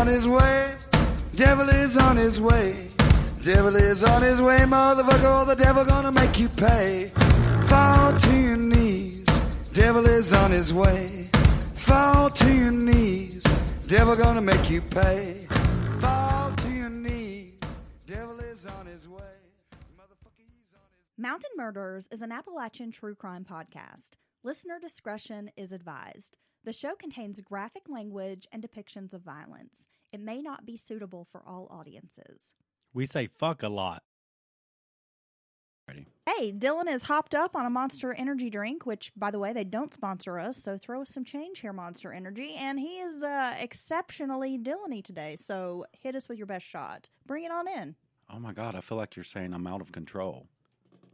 on his way. Devil is on his way. Devil is on his way, motherfucker. The devil gonna make you pay. Fall to your knees. Devil is on his way. Fall to your knees. Devil gonna make you pay. Fall to your knees. Devil is on his way. Motherfucker, he's on his... Mountain Murders is an Appalachian true crime podcast. Listener discretion is advised. The show contains graphic language and depictions of violence. It may not be suitable for all audiences. We say fuck a lot. Ready? Hey, Dylan is hopped up on a Monster Energy drink, which, by the way, they don't sponsor us, so throw us some change here, Monster Energy. And he is exceptionally Dylan-y today, so hit us with your best shot. Bring it on in. Oh my God, I feel like you're saying I'm out of control.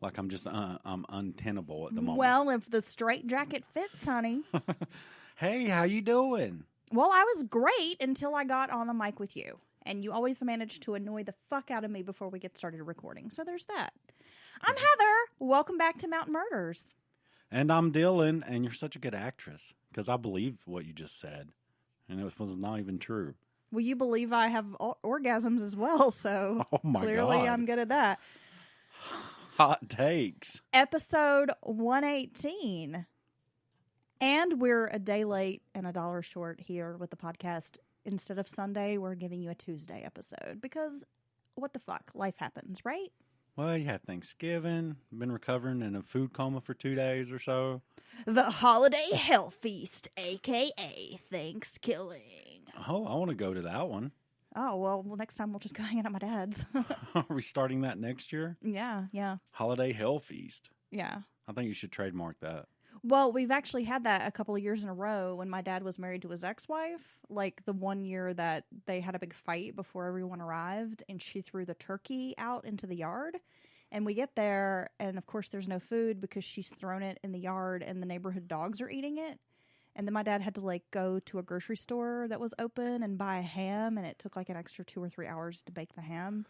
Like I'm just, I'm untenable at the moment. Well, if the straight jacket fits, honey. Hey, how you doing? Well, I was great until I got on the mic with you. And you always manage to annoy the fuck out of me before we get started recording. So there's that. I'm Heather. Welcome back to Mountain Murders. And I'm Dylan, and you're such a good actress. Because I believe what you just said. And it was not even true. Well, you believe I have orgasms as well, so Oh my clearly God. I'm good at that. Hot takes. Episode 118. And we're a day late and $1 short here with the podcast. Instead of Sunday, we're giving you a Tuesday episode because what the fuck? Life happens, right? Well, you had Thanksgiving, been recovering in a food coma for 2 days or so. The Holiday Hell Feast, a.k.a. Thanksgiving. Oh, I want to go to that one. Oh, well, next time we'll just go hang out at my dad's. Are we starting that next year? Yeah. Holiday Hell Feast. Yeah. I think you should trademark that. Well, we've actually had that a couple of years in a row when my dad was married to his ex-wife. Like the one year that they had a big fight before everyone arrived and she threw the turkey out into the yard. And we get there and of course there's no food because she's thrown it in the yard and the neighborhood dogs are eating it. And then my dad had to like go to a grocery store that was open and buy a ham and it took like an extra 2 or 3 hours to bake the ham.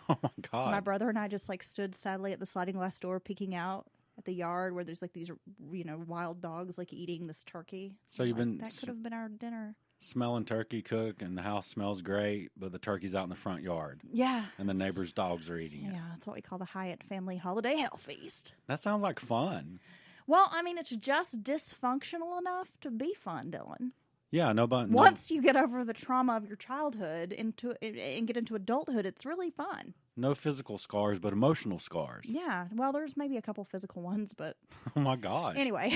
Oh my God. My brother and I just like stood sadly at the sliding glass door peeking out at the yard where there's like these, wild dogs like eating this turkey. So you've been that could have been our dinner. smelling turkey cook and the house smells great, but the turkey's out in the front yard. Yeah. And the neighbor's dogs are eating it. Yeah, that's what we call the Hyatt Family Holiday Hell Feast. That sounds like fun. Well, I mean, it's just dysfunctional enough to be fun, Dylan. Yeah, Once you get over the trauma of your childhood and get into adulthood, it's really fun. no physical scars, but emotional scars. Yeah. Well, there's maybe a couple physical ones, but Oh my gosh. anyway.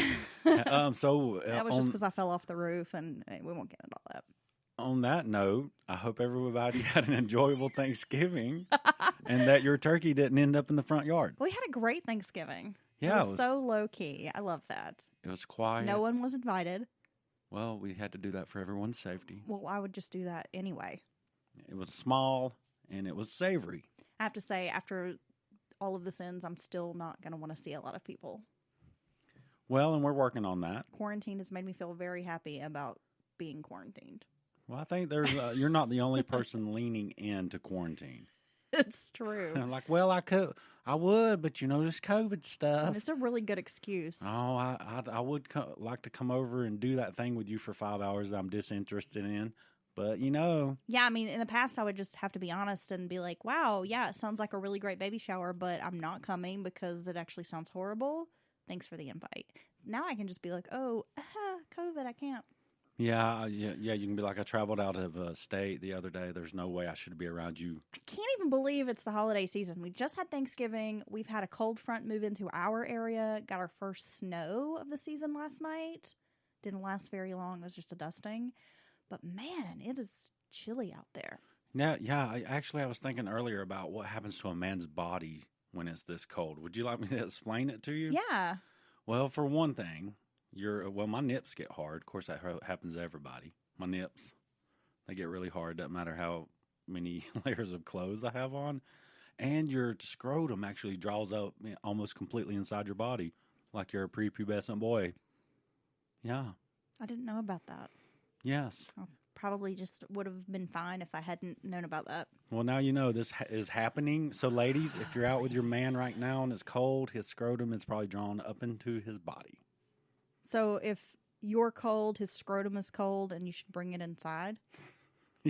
So That was just because I fell off the roof, and we won't get into all that. on that note, I hope everybody had an enjoyable Thanksgiving and that your turkey didn't end up in the front yard. We had a great Thanksgiving. Yeah, It was so low-key. I love that. it was quiet. No one was invited. Well, we had to do that for everyone's safety. Well, I would just do that anyway. It was small and it was savory. I have to say, after all of this ends, I'm still not going to want to see a lot of people. Well, and we're working on that. Quarantine has made me feel very happy about being quarantined. Well, I think you're not the only person leaning into quarantine. It's true. And I'm like, well, I would, but this COVID stuff. And it's a really good excuse. Oh, I would like to come over and do that thing with you for 5 hours that I'm disinterested in. But, Yeah, I mean, in the past, I would just have to be honest and be like, wow, yeah, it sounds like a really great baby shower, but I'm not coming because it actually sounds horrible. Thanks for the invite. Now I can just be like, oh, COVID, I can't. Yeah, you can be like, I traveled out of state the other day. There's no way I should be around you. I can't even believe it's the holiday season. We just had Thanksgiving. We've had a cold front move into our area. Got our first snow of the season last night. Didn't last very long. It was just a dusting. But man, it is chilly out there. Yeah. I was thinking earlier about what happens to a man's body when it's this cold. Would you like me to explain it to you? Yeah. Well, for one thing, my nips get hard. Of course, that happens to everybody. My nips, they get really hard. Doesn't matter how many layers of clothes I have on. And your scrotum actually draws up almost completely inside your body, like you're a prepubescent boy. Yeah. I didn't know about that. Yes. I probably just would have been fine if I hadn't known about that. Well, now you know this is happening. So, ladies, if you're out with your man right now and it's cold, his scrotum is probably drawn up into his body. So if you're cold, his scrotum is cold, and you should bring it inside?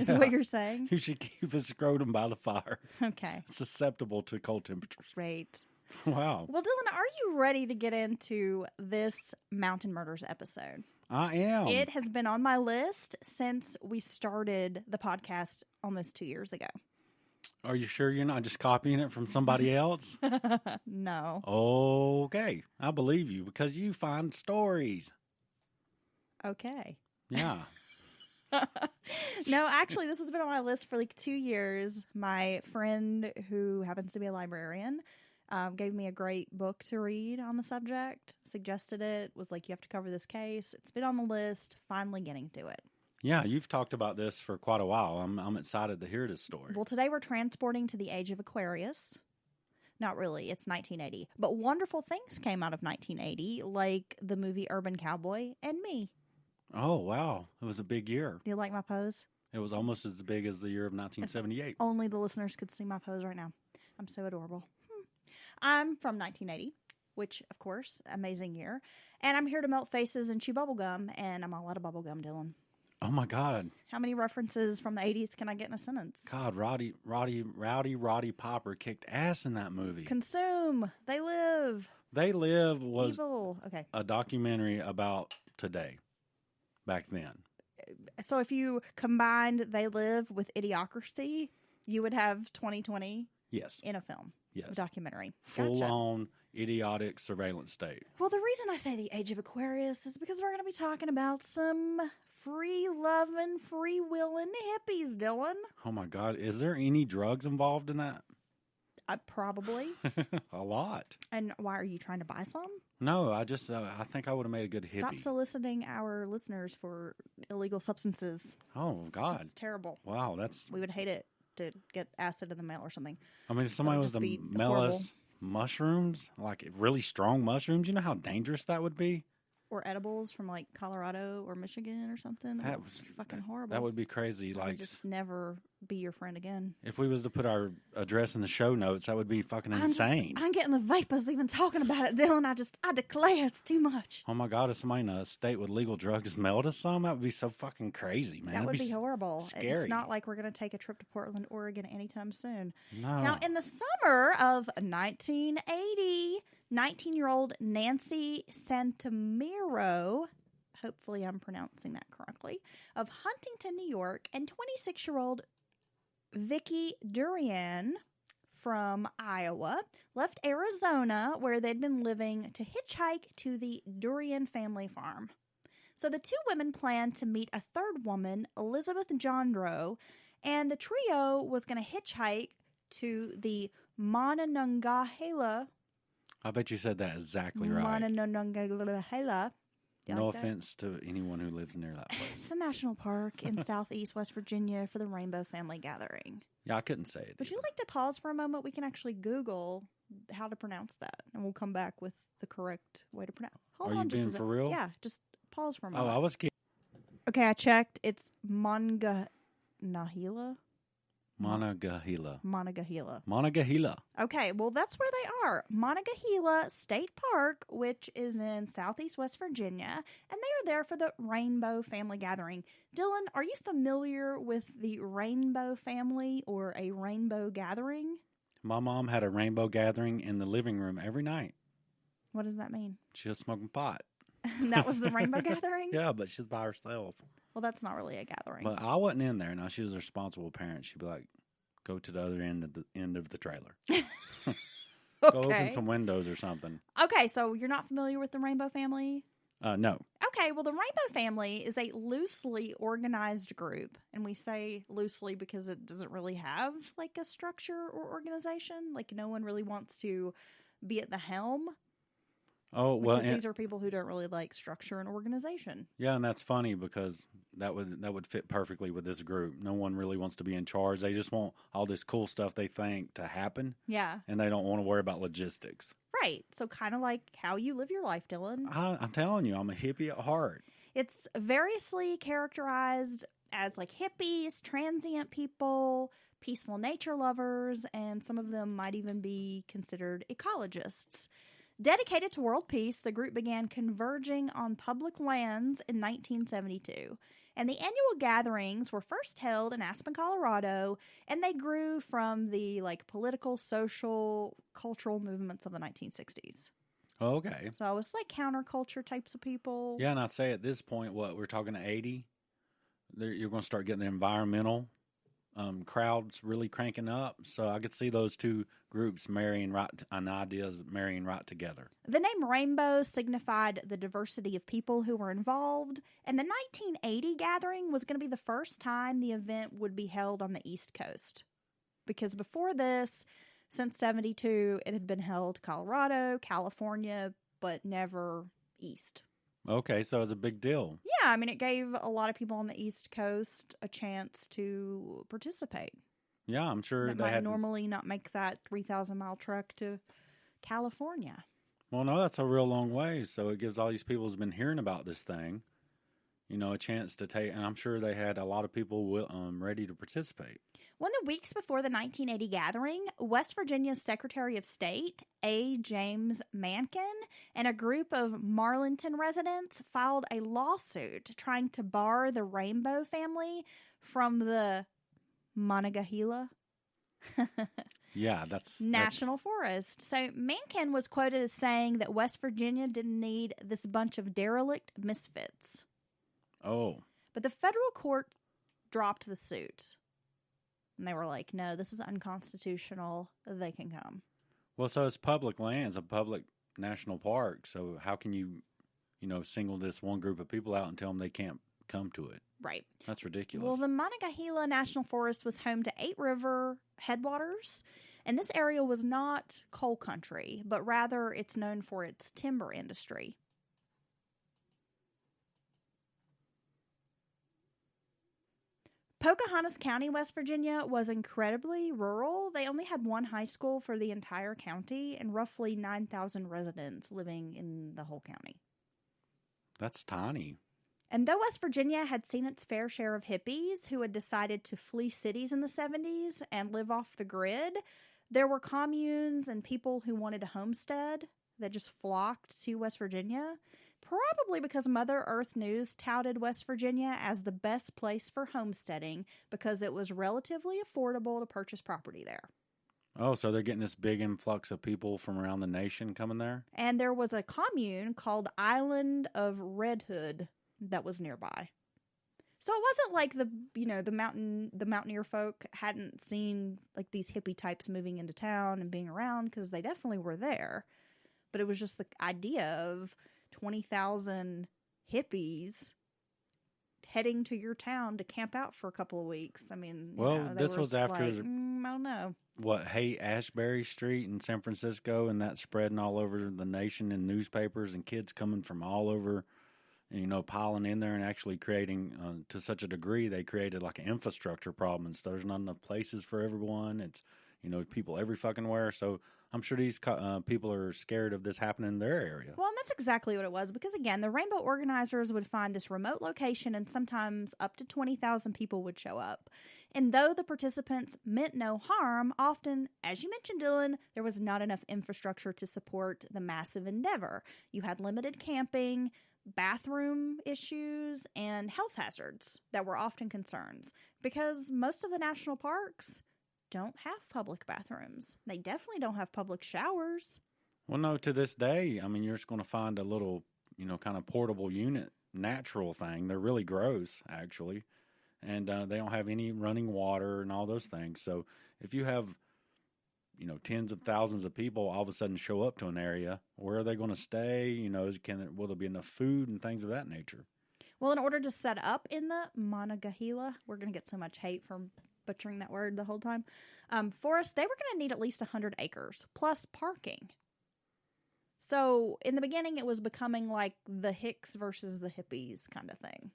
is Yeah. what you're saying? You should keep his scrotum by the fire. Okay. It's susceptible to cold temperatures. Great. Wow. Well, Dylan, are you ready to get into this Mountain Murders episode? I am. It has been on my list since we started the podcast almost 2 years ago. Are you sure you're not just copying it from somebody else? No. Okay. I believe you because you find stories. Okay. Yeah. No, actually, this has been on my list for like 2 years. My friend, who happens to be a librarian, gave me a great book to read on the subject, suggested it, was like, you have to cover this case. It's been on the list, finally getting to it. Yeah, you've talked about this for quite a while. I'm excited to hear this story. Well, today we're transporting to the age of Aquarius. Not really, it's 1980. But wonderful things came out of 1980, like the movie Urban Cowboy and me. Oh, wow. It was a big year. Do you like my pose? It was almost as big as the year of 1978. Only the listeners could see my pose right now. I'm so adorable. I'm from 1980, which, of course, amazing year. And I'm here to melt faces and chew bubblegum, and I'm all out of bubblegum, Dylan. Oh, my God. How many references from the 80s can I get in a sentence? God, Roddy Piper kicked ass in that movie. Consume. They live. They Live was Evil. Okay. a documentary about today, back then. So if you combined They Live with Idiocracy, you would have 2020 Yes. in a film. Yes. A documentary. Full Gotcha. on idiotic surveillance state. Well, the reason I say the age of Aquarius is because we're going to be talking about some free-loving, free-willing hippies, Dylan. Oh, my God. Is there any drugs involved in that? Probably. A lot. And why are you trying to buy some? No, I just, I think I would have made a good hippie. Stop soliciting our listeners for illegal substances. Oh, God. It's terrible. Wow, that's, We would hate it to get acid in the mail or something. I mean, if somebody would was just to be mail horrible. us mushrooms, like really strong mushrooms, you know how dangerous that would be? Or edibles from like Colorado or Michigan or something. That was fucking horrible. That would be crazy. I Like, would just never be your friend again. if we was to put our address in the show notes, that would be fucking insane. I'm getting the vapors even talking about it, Dylan. I declare it's too much. Oh my God, if somebody in a state with legal drugs mailed us some, that would be so fucking crazy, man. That would That'd be horrible. scary. It's not like we're going to take a trip to Portland, Oregon anytime soon. No. Now, in the summer of 1980, 19-year-old Nancy Santamiro, hopefully I'm pronouncing that correctly, of Huntington, New York, and 26-year-old Vicki Durian from Iowa left Arizona, where they'd been living, to hitchhike to the Durian family farm. So the two women planned to meet a third woman, Elizabeth Jondro, and the trio was going to hitchhike to the Monongahela. I bet you said that exactly right. Monongahela. No offense to anyone who lives near that place. It's a national park in southeast West Virginia for the Rainbow Family Gathering. Yeah, I couldn't say it. Would you either. like to pause for a moment? We can actually Google how to pronounce that, and we'll come back with the correct way to pronounce. Hold Are you on, just being a sec. for real? Yeah, just pause for a Oh, moment. I was kidding. Okay, I checked. It's Monongahela. Monongahela. Monongahela. Monongahela. Okay, well, that's where they are. Monongahela State Park, which is in southeast West Virginia, and they are there for the Rainbow Family Gathering. Dylan, are you familiar with the Rainbow Family or a Rainbow Gathering? My mom had a rainbow gathering in the living room every night. What does that mean? She was smoking pot. That was the Rainbow Gathering? Yeah, but she's by herself. Well, that's not really a gathering. But I wasn't in there. Now she was a responsible parent. She'd be like, "Go to the other end of the trailer. Go open some windows or something." Okay, so you're not familiar with the Rainbow Family? No. Okay, well, the Rainbow Family is a loosely organized group. And we say loosely because it doesn't really have, like, a structure or organization. Like, no one really wants to be at the helm. Oh well, Because these are people who don't really like structure and organization. yeah, and that's funny because that would fit perfectly with this group. No one really wants to be in charge. They just want all this cool stuff they think to happen, Yeah, and they don't want to worry about logistics. right. So kind of like how you live your life, Dylan. I'm telling you, I'm a hippie at heart. It's variously characterized as like hippies, transient people, peaceful nature lovers, and some of them might even be considered ecologists. Dedicated to world peace, the group began converging on public lands in 1972. And the annual gatherings were first held in Aspen, Colorado, and they grew from the political, social, cultural movements of the 1960s. Okay. So it's like counterculture types of people. Yeah, and I'd say at this point, we're talking to 80, you're going to start getting the environmental crowds really cranking up. So I could see those two groups marrying right together. The name Rainbow signified the diversity of people who were involved, and the 1980 gathering was going to be the first time the event would be held on the East Coast. Because before this, since 72, it had been held Colorado, California, but never East. Okay, so it's a big deal. Yeah, I mean, it gave a lot of people on the East Coast a chance to participate. Yeah, I'm sure that they might had normally not make that 3,000-mile trek to California. Well, no, that's a real long way. So it gives all these people who's been hearing about this thing, a chance to take. And I'm sure they had a lot of people ready to participate. One of the weeks before the 1980 gathering, West Virginia's Secretary of State, A. James Mankin, and a group of Marlinton residents filed a lawsuit trying to bar the Rainbow family from the Monongahela National Forest. So Mankin was quoted as saying that West Virginia didn't need this bunch of derelict misfits. Oh. But the federal court dropped the suit. And they were like, no, this is unconstitutional. They can come. Well, so it's public lands, a public national park. So how can you, single this one group of people out and tell them they can't come to it? Right. That's ridiculous. Well, the Monongahela National Forest was home to 8 river headwaters. And this area was not coal country, but rather it's known for its timber industry. Pocahontas County, West Virginia, was incredibly rural. They only had one high school for the entire county and roughly 9,000 residents living in the whole county. That's tiny. And though West Virginia had seen its fair share of hippies who had decided to flee cities in the 70s and live off the grid, there were communes and people who wanted a homestead that just flocked to West Virginia. Probably because Mother Earth News touted West Virginia as the best place for homesteading because it was relatively affordable to purchase property there. Oh, so they're getting this big influx of people from around the nation coming there? And there was a commune called Island of Red Hood that was nearby. So it wasn't like the mountaineer folk hadn't seen like these hippie types moving into town and being around, because they definitely were there. But it was just the idea of 20,000 hippies heading to your town to camp out for a couple of weeks. I mean, this was after I don't know. Haight-Ashbury Street in San Francisco, and that spreading all over the nation in newspapers, and kids coming from all over, piling in there and actually creating, to such a degree, they created like an infrastructure problem. And so there's not enough places for everyone. It's, people every fucking where. So I'm sure these people are scared of this happening in their area. Well, and that's exactly what it was, because, again, the Rainbow organizers would find this remote location, and sometimes up to 20,000 people would show up. And though the participants meant no harm, often, as you mentioned, Dylan, there was not enough infrastructure to support the massive endeavor. You had limited camping, bathroom issues, and health hazards that were often concerns, because most of the national parks don't have public bathrooms. They definitely don't have public showers. Well, no, to this day, I mean, you're just going to find a little, kind of portable unit, natural thing. They're really gross, actually. And they don't have any running water and all those things. So if you have, tens of thousands of people all of a sudden show up to an area, where are they going to stay? Will there be enough food and things of that nature? Well, in order to set up in the Monongahela, we're going to get so much hate from butchering that word the whole time, forest, they were going to need at least 100 acres, plus parking. So, in the beginning, it was becoming like the Hicks versus the hippies kind of thing.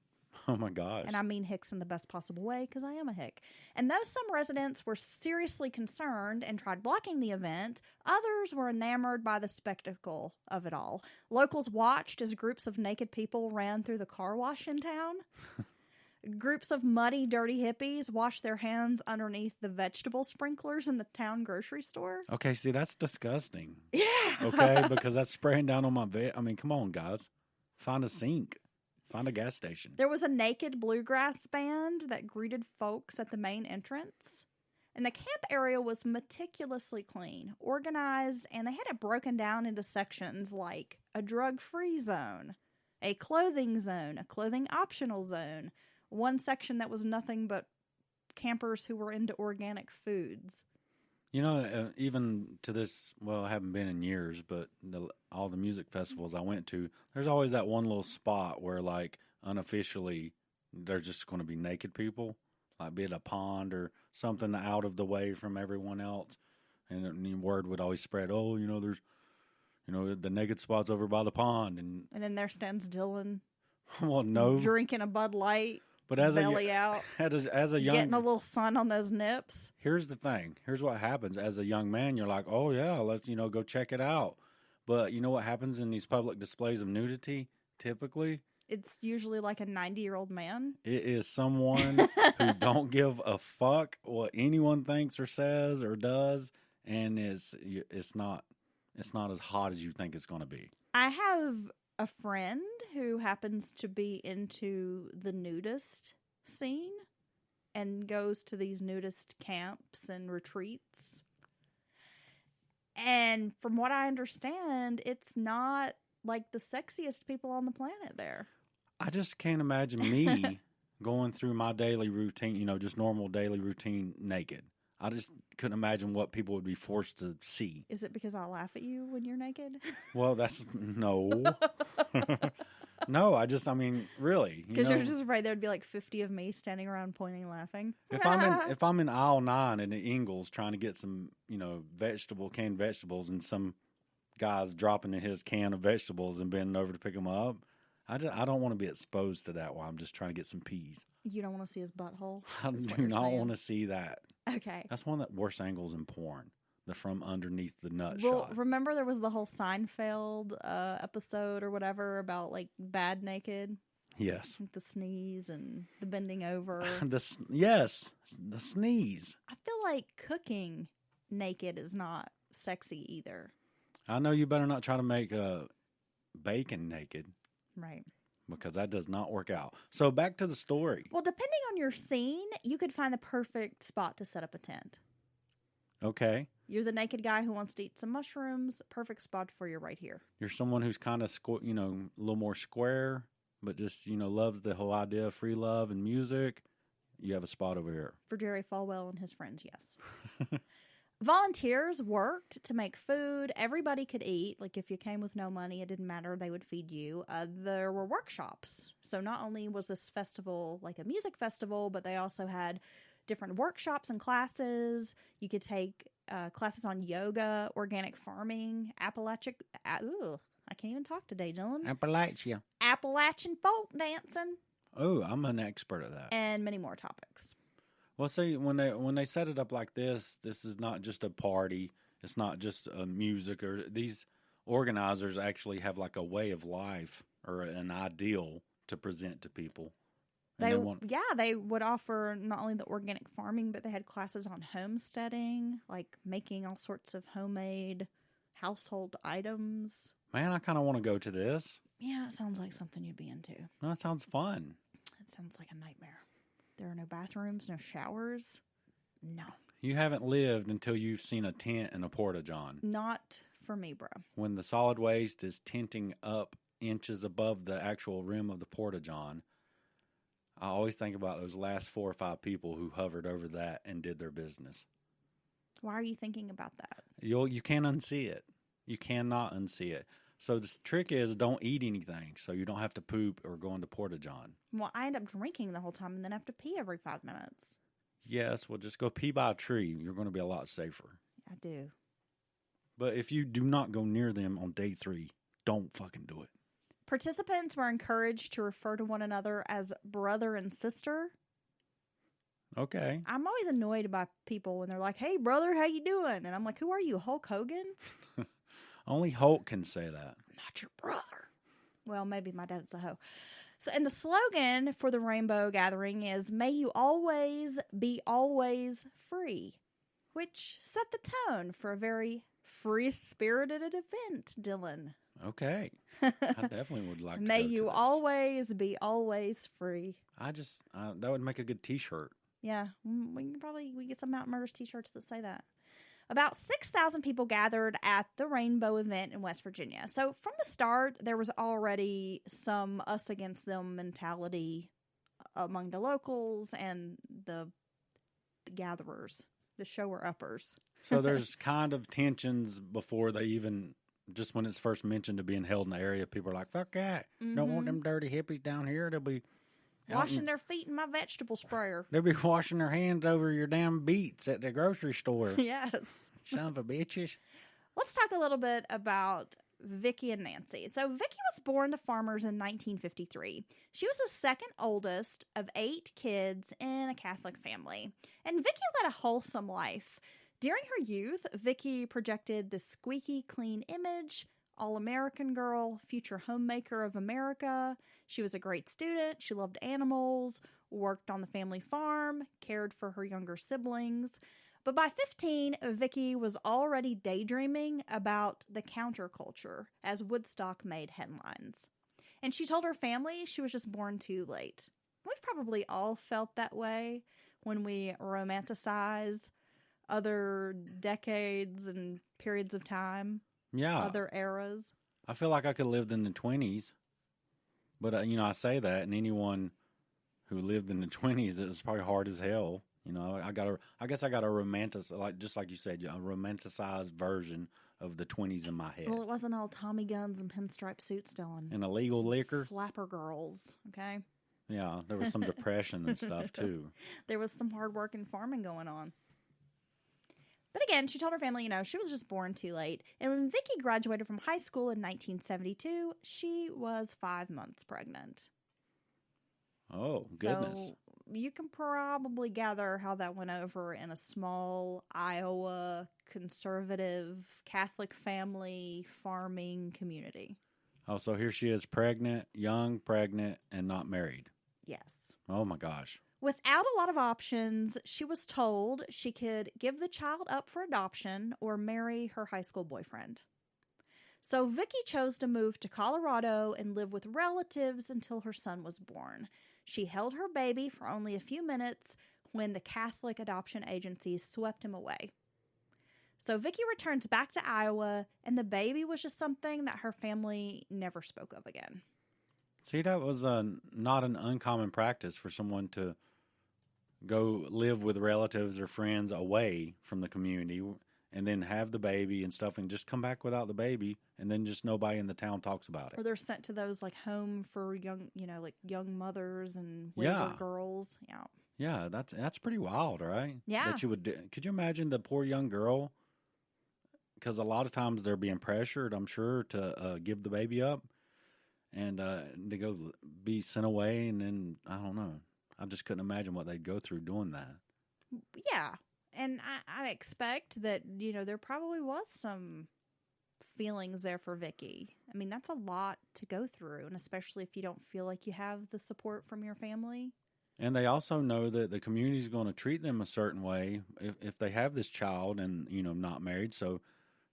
Oh, my gosh. And I mean Hicks in the best possible way, because I am a Hick. And though some residents were seriously concerned and tried blocking the event, others were enamored by the spectacle of it all. Locals watched as groups of naked people ran through the car wash in town. Groups of muddy, dirty hippies washed their hands underneath the vegetable sprinklers in the town grocery store. Okay, see, that's disgusting. Yeah. Okay, because that's spraying down on my I mean, come on, guys. Find a sink. Find a gas station. There was a naked bluegrass band that greeted folks at the main entrance. And the camp area was meticulously clean, organized, and they had it broken down into sections like a drug-free zone, a clothing zone, a clothing optional zone, one section that was nothing but campers who were into organic foods. You know, even to this, well, I haven't been in years, but all the music festivals I went to, there's always that one little spot where, like, unofficially, there's just going to be naked people. Like be it a pond or something out of the way from everyone else. And the word would always spread, oh, you know, there's, you know, the naked spot's over by the pond. And then there stands Dylan. Well, no. Drinking a Bud Light, but as belly out. As a young... Getting a little sun on those nips. Here's the thing. Here's what happens. As a young man, you're like, oh, yeah, let's, you know, go check it out. But you know what happens in these public displays of nudity, typically? It's usually like a 90-year-old man. It is someone who don't give a fuck what anyone thinks or says or does, and it's not as hot as you think it's going to be. I have a friend who happens to be into the nudist scene and goes to these nudist camps and retreats. And from what I understand, it's not like the sexiest people on the planet there. I just can't imagine me going through my daily routine, you know, just normal daily routine naked. I just couldn't imagine what people would be forced to see. Is it because I laugh at you when you're naked? Well, that's no. No, I mean, really. Because you're just afraid there'd be like 50 of me standing around pointing, laughing. If I'm in aisle 9 in the Ingles trying to get some, you know, canned vegetables, and some guy's dropping in his can of vegetables and bending over to pick them up, I don't want to be exposed to that while I'm just trying to get some peas. You don't want to see his butthole? I do not want to see that. Okay. That's one of the worst angles in porn. The from underneath the nut well, shot. Remember there was the whole Seinfeld episode or whatever about like bad naked? Yes. The sneeze and the bending over. Yes, the sneeze. I feel like cooking naked is not sexy either. I know you better not try to make bacon naked. Right. Because that does not work out. So back to the story. Well, depending on your scene, you could find the perfect spot to set up a tent. Okay. You're the naked guy who wants to eat some mushrooms. Perfect spot for you right here. You're someone who's kind of, you know, a little more square, but just, you know, loves the whole idea of free love and music. You have a spot over here. For Jerry Falwell and his friends, yes. Volunteers worked to make food. Everybody could eat. Like if you came with no money, it didn't matter. They would feed you. There were workshops. So not only was this festival like a music festival, but they also had different workshops and classes. You could take classes on yoga, organic farming, I can't even talk today, Dylan. Appalachian folk dancing. Oh, I'm an expert at that. And many more topics. Well, see, when they set it up like this is not just a party. It's not just a music. Or these organizers actually have like a way of life or an ideal to present to people. They would offer not only the organic farming, but they had classes on homesteading, like making all sorts of homemade household items. Man, I kind of want to go to this. Yeah, it sounds like something you'd be into. No, that sounds fun. It sounds like a nightmare. There are no bathrooms, no showers. No. You haven't lived until you've seen a tent and a porta-john. Not for me, bro. When the solid waste is tenting up inches above the actual rim of the porta-john, I always think about those last 4 or 5 people who hovered over that and did their business. Why are you thinking about that? You can't unsee it. You cannot unsee it. So the trick is don't eat anything so you don't have to poop or go into porta-john. Well, I end up drinking the whole time and then have to pee every 5 minutes. Yes, well, just go pee by a tree. You're going to be a lot safer. I do. But if you do not go near them on day 3, don't fucking do it. Participants were encouraged to refer to one another as brother and sister. Okay. I'm always annoyed by people when they're like, hey, brother, how you doing? And I'm like, who are you, Hulk Hogan? Only Hulk can say that. I'm not your brother. Well, maybe my dad's a hoe. So, and the slogan for the Rainbow Gathering is, may you always be always free, which set the tone for a very free-spirited event, Dylan. Okay. I definitely would like to May go to you this. always be always free. That would make a good T-shirt. Yeah, we get some Mountain Murders t-shirts that say that. About 6,000 people gathered at the Rainbow event in West Virginia. So from the start, there was already some us against them mentality among the locals and the gatherers, the shower-uppers. So there's kind of tensions before they even, just when it's first mentioned to being held in the area, people are like, fuck that. Don't want them dirty hippies down here. They'll be Washing their feet in my vegetable sprayer. They'll be washing their hands over your damn beets at the grocery store. Yes. Son of a bitches. Let's talk a little bit about Vicki and Nancy. So Vicki was born to farmers in 1953. She was the second oldest of 8 kids in a Catholic family. And Vicki led a wholesome life. During her youth, Vicki projected the squeaky clean image, all-American girl, future homemaker of America. She was a great student. She loved animals, worked on the family farm, cared for her younger siblings. But by 15, Vicki was already daydreaming about the counterculture as Woodstock made headlines. And she told her family she was just born too late. We've probably all felt that way when we romanticize other decades and periods of time. Yeah. Other eras. I feel like I could have lived in the 20s. But, I say that, and anyone who lived in the 20s, it was probably hard as hell. I guess I got a just like you said, a romanticized version of the 20s in my head. Well, it wasn't all Tommy guns and pinstripe suits, Dylan. And illegal liquor. Flapper girls, okay? Yeah, there was some depression and stuff, too. There was some hard-working farming going on. But again, she told her family, she was just born too late. And when Vicki graduated from high school in 1972, she was 5 months pregnant. Oh, goodness. So you can probably gather how that went over in a small Iowa conservative Catholic family farming community. Oh, so here she is pregnant, young, pregnant, and not married. Yes. Oh, my gosh. Without a lot of options, she was told she could give the child up for adoption or marry her high school boyfriend. So Vicki chose to move to Colorado and live with relatives until her son was born. She held her baby for only a few minutes when the Catholic adoption agency swept him away. So Vicki returns back to Iowa, and the baby was just something that her family never spoke of again. See, that was not an uncommon practice for someone to go live with relatives or friends away from the community and then have the baby and stuff and just come back without the baby, and then just nobody in the town talks about it. Or they're sent to those like home for young, like young mothers and wayward girls. Yeah. Yeah, that's pretty wild, right? Yeah. That you would. Could you imagine the poor young girl? Because a lot of times they're being pressured, I'm sure, to give the baby up and to go be sent away, and then I don't know. I just couldn't imagine what they'd go through doing that. Yeah. And I expect that, there probably was some feelings there for Vicki. I mean, that's a lot to go through, and especially if you don't feel like you have the support from your family. And they also know that the community is going to treat them a certain way if they have this child and, not married. So,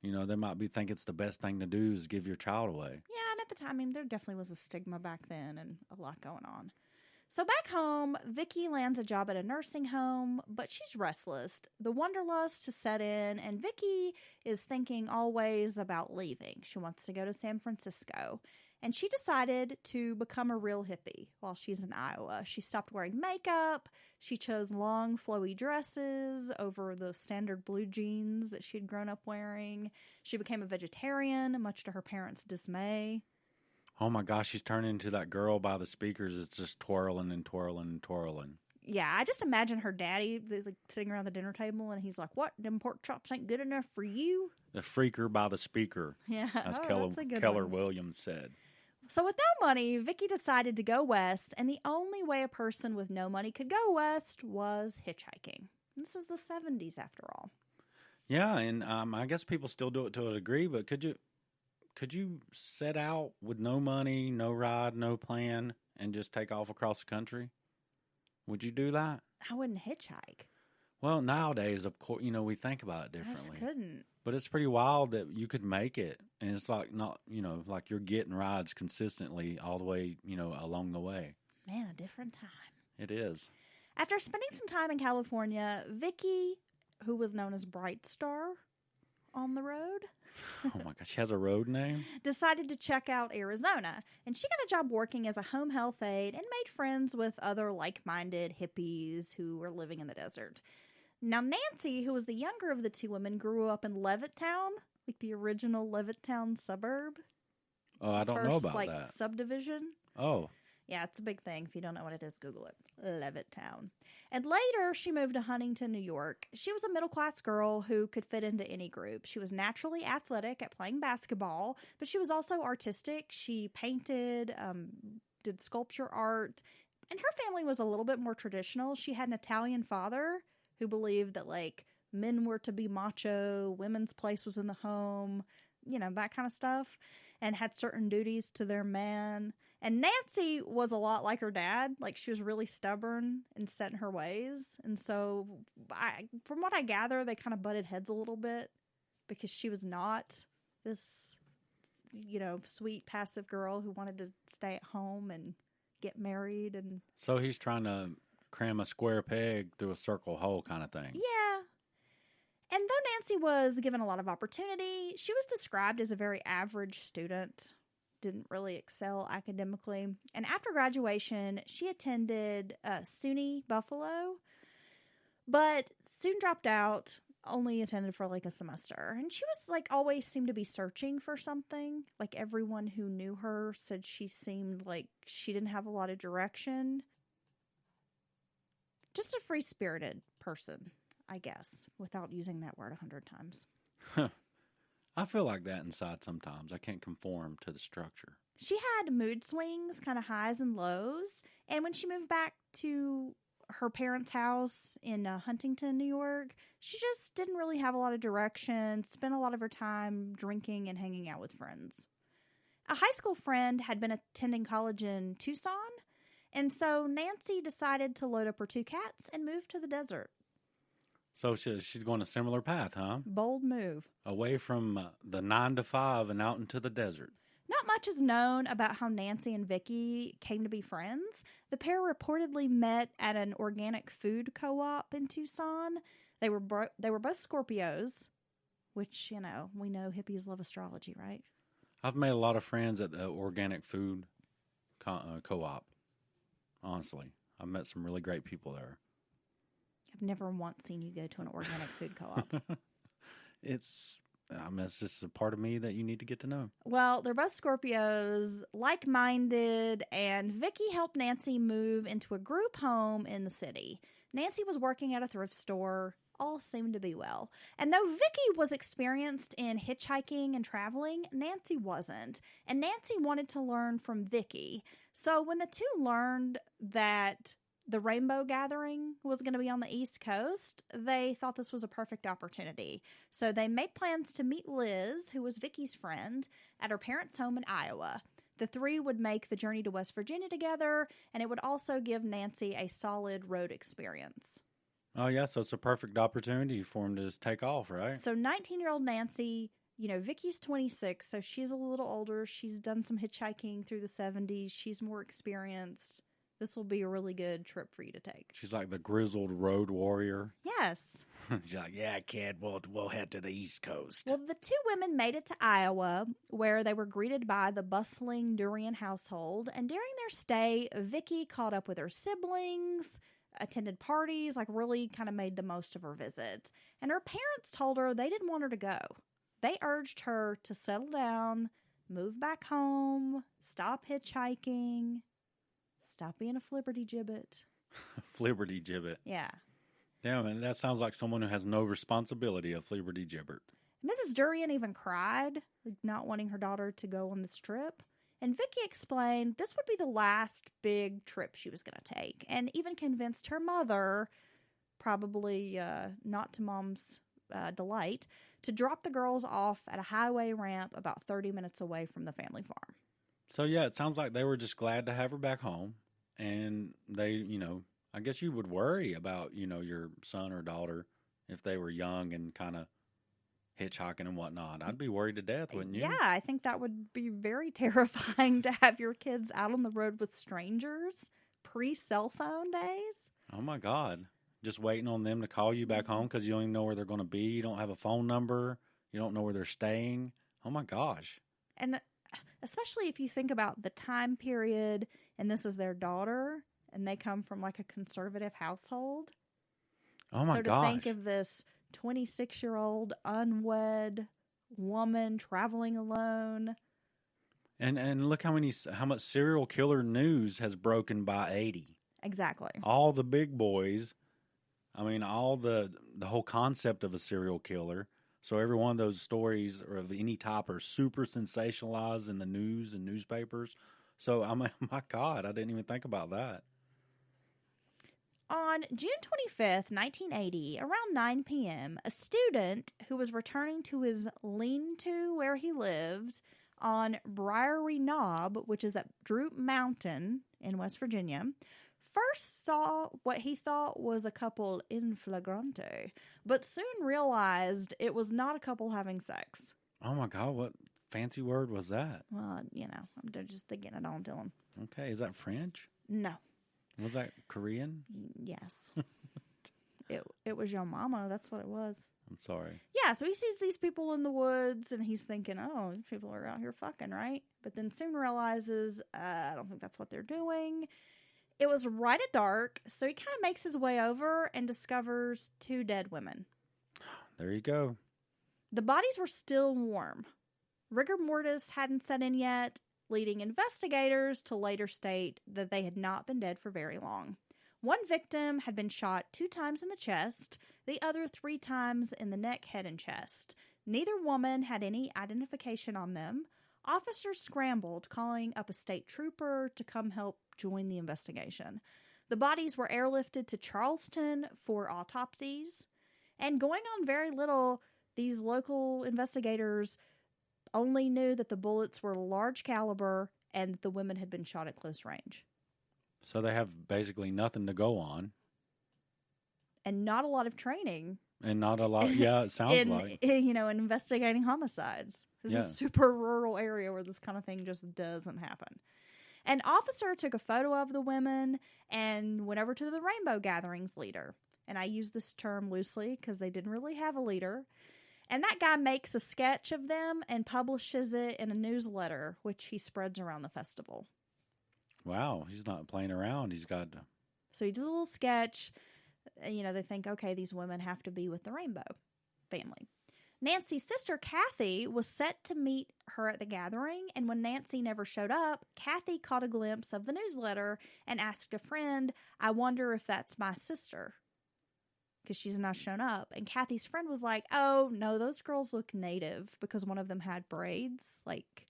they might be thinking it's the best thing to do is give your child away. Yeah, and at the time, there definitely was a stigma back then and a lot going on. So back home, Vicki lands a job at a nursing home, but she's restless. The wanderlust has set in, and Vicki is thinking always about leaving. She wants to go to San Francisco, and she decided to become a real hippie while she's in Iowa. She stopped wearing makeup. She chose long, flowy dresses over the standard blue jeans that she had grown up wearing. She became a vegetarian, much to her parents' dismay. Oh my gosh, she's turning into that girl by the speakers. It's just twirling and twirling and twirling. Yeah, I just imagine her daddy like sitting around the dinner table, and he's like, "What? Them pork chops ain't good enough for you?" The freaker by the speaker. Yeah, as that's a good Keller one. Williams said. So with no money, Vicki decided to go west, and the only way a person with no money could go west was hitchhiking. This is the 70s, after all. Yeah, and I guess people still do it to a degree, but could you set out with no money, no ride, no plan, and just take off across the country? Would you do that? I wouldn't hitchhike. Well, nowadays, of course, we think about it I just differently. couldn't. But it's pretty wild that you could make it. And it's like not, like you're getting rides consistently all the way, along the way. Man, a different time. It is. After spending some time in California, Vicki, who was known as Bright Star on the road, Oh my gosh, she has a road name? decided to check out Arizona. And she got a job working as a home health aide and made friends with other like-minded hippies who were living in the desert. Now, Nancy, who was the younger of the two women, grew up in Levittown, like the original Levittown suburb. Oh, I don't know about like, that. Subdivision. Oh, Yeah, it's a big thing. If you don't know what it is, Google it. Levittown. And later, she moved to Huntington, New York. She was a middle-class girl who could fit into any group. She was naturally athletic at playing basketball, but she was also artistic. She painted, did sculpture art, and her family was a little bit more traditional. She had an Italian father who believed that, like, men were to be macho, women's place was in the home, that kind of stuff, and had certain duties to their man. And Nancy was a lot like her dad. Like, she was really stubborn and set in her ways. And so, from what I gather, they kind of butted heads a little bit because she was not this, sweet, passive girl who wanted to stay at home and get married. And so he's trying to cram a square peg through a circle hole kind of thing. yeah. And though Nancy was given a lot of opportunity, she was described as a very average student. Didn't really excel academically. And after graduation, she attended SUNY Buffalo, but soon dropped out, only attended for like a semester. And she was like always seemed to be searching for something. Like everyone who knew her said she seemed like she didn't have a lot of direction. Just a free-spirited person, I guess, without using that word 100 times. I feel like that inside sometimes. I can't conform to the structure. She had mood swings, kind of highs and lows. And when she moved back to her parents' house in Huntington, New York, she just didn't really have a lot of direction, spent a lot of her time drinking and hanging out with friends. A high school friend had been attending college in Tucson, and so Nancy decided to load up her two cats and move to the desert. So she's going a similar path, huh? Bold move. Away from the 9 to 5 and out into the desert. Not much is known about how Nancy and Vicki came to be friends. The pair reportedly met at an organic food co-op in Tucson. They were both Scorpios, which, we know hippies love astrology, right? I've made a lot of friends at the organic food co-op. Honestly, I've met some really great people there. I've never once seen you go to an organic food co-op. It's just a part of me that you need to get to know. Well, they're both Scorpios, like-minded, and Vicki helped Nancy move into a group home in the city. Nancy was working at a thrift store. All seemed to be well. And though Vicki was experienced in hitchhiking and traveling, Nancy wasn't. And Nancy wanted to learn from Vicki. So when the two learned that the Rainbow Gathering was going to be on the East Coast, they thought this was a perfect opportunity. So they made plans to meet Liz, who was Vicki's friend, at her parents' home in Iowa. The three would make the journey to West Virginia together, and it would also give Nancy a solid road experience. Oh, yeah, so it's a perfect opportunity for him to just take off, right? So 19-year-old Nancy, Vicki's 26, so she's a little older. She's done some hitchhiking through the 70s. She's more experienced. This will be a really good trip for you to take. She's like the grizzled road warrior. Yes. She's like, yeah, kid, we'll head to the East Coast. Well, the two women made it to Iowa, where they were greeted by the bustling Durian household. And during their stay, Vicki caught up with her siblings, attended parties, really kind of made the most of her visit. And her parents told her they didn't want her to go. They urged her to settle down, move back home, stop hitchhiking, stop being a flibberty gibbet. Flibberty gibbet. Yeah. Yeah, man, that sounds like someone who has no responsibility, a flibberty gibbet. Mrs. Durian even cried, not wanting her daughter to go on this trip. And Vicki explained this would be the last big trip she was going to take, and even convinced her mother, probably not to Mom's delight, to drop the girls off at a highway ramp about 30 minutes away from the family farm. So, yeah, it sounds like they were just glad to have her back home, and they, I guess you would worry about, your son or daughter if they were young and kind of hitchhiking and whatnot. I'd be worried to death, wouldn't you? Yeah, I think that would be very terrifying to have your kids out on the road with strangers pre-cell phone days. Oh, my God. Just waiting on them to call you back home because you don't even know where they're going to be. You don't have a phone number. You don't know where they're staying. Oh, my gosh. And especially if you think about the time period, and this is their daughter, and they come from like a conservative household. Oh, my gosh. So to think of this 26-year-old unwed woman traveling alone. And look how much serial killer news has broken by 80. Exactly. All the big boys. I mean, all the whole concept of a serial killer. So every one of those stories or of any type are super sensationalized in the news and newspapers. So, I mean, my God, I didn't even think about that. On June 25th, 1980, around 9 p.m., a student who was returning to his lean-to where he lived on Briery Knob, which is at Droop Mountain in West Virginia, first saw what he thought was a couple in flagrante, but soon realized it was not a couple having sex. Oh, my God, what fancy word was that? Well, I'm just thinking it on to him. Okay, is that French? No. Was that Korean? Yes. It was your mama. That's what it was. I'm sorry. Yeah, so he sees these people in the woods, and he's thinking, oh, these people are out here fucking, right? But then soon realizes, I don't think that's what they're doing. It was right at dark, so he kind of makes his way over and discovers 2 dead women. There you go. The bodies were still warm. Rigor mortis hadn't set in yet, leading investigators to later state that they had not been dead for very long. One victim had been shot 2 times in the chest, the other 3 times in the neck, head, and chest. Neither woman had any identification on them. Officers scrambled, calling up a state trooper to come help join the investigation. The bodies were airlifted to Charleston for autopsies. And going on very little, these local investigators only knew that the bullets were large caliber and that the women had been shot at close range. So they have basically nothing to go on. And not a lot of training. And not a lot, yeah, it sounds like. In investigating homicides. This is a super rural area where this kind of thing just doesn't happen. An officer took a photo of the women and went over to the Rainbow Gatherings leader. And I use this term loosely because they didn't really have a leader. And that guy makes a sketch of them and publishes it in a newsletter, which he spreads around the festival. Wow, he's not playing around. He's got... So he does a little sketch. They think, okay, these women have to be with the Rainbow family. Nancy's sister, Kathy, was set to meet her at the gathering, and when Nancy never showed up, Kathy caught a glimpse of the newsletter and asked a friend, I wonder if that's my sister, because she's not shown up. And Kathy's friend was like, oh, no, those girls look native, because one of them had braids, like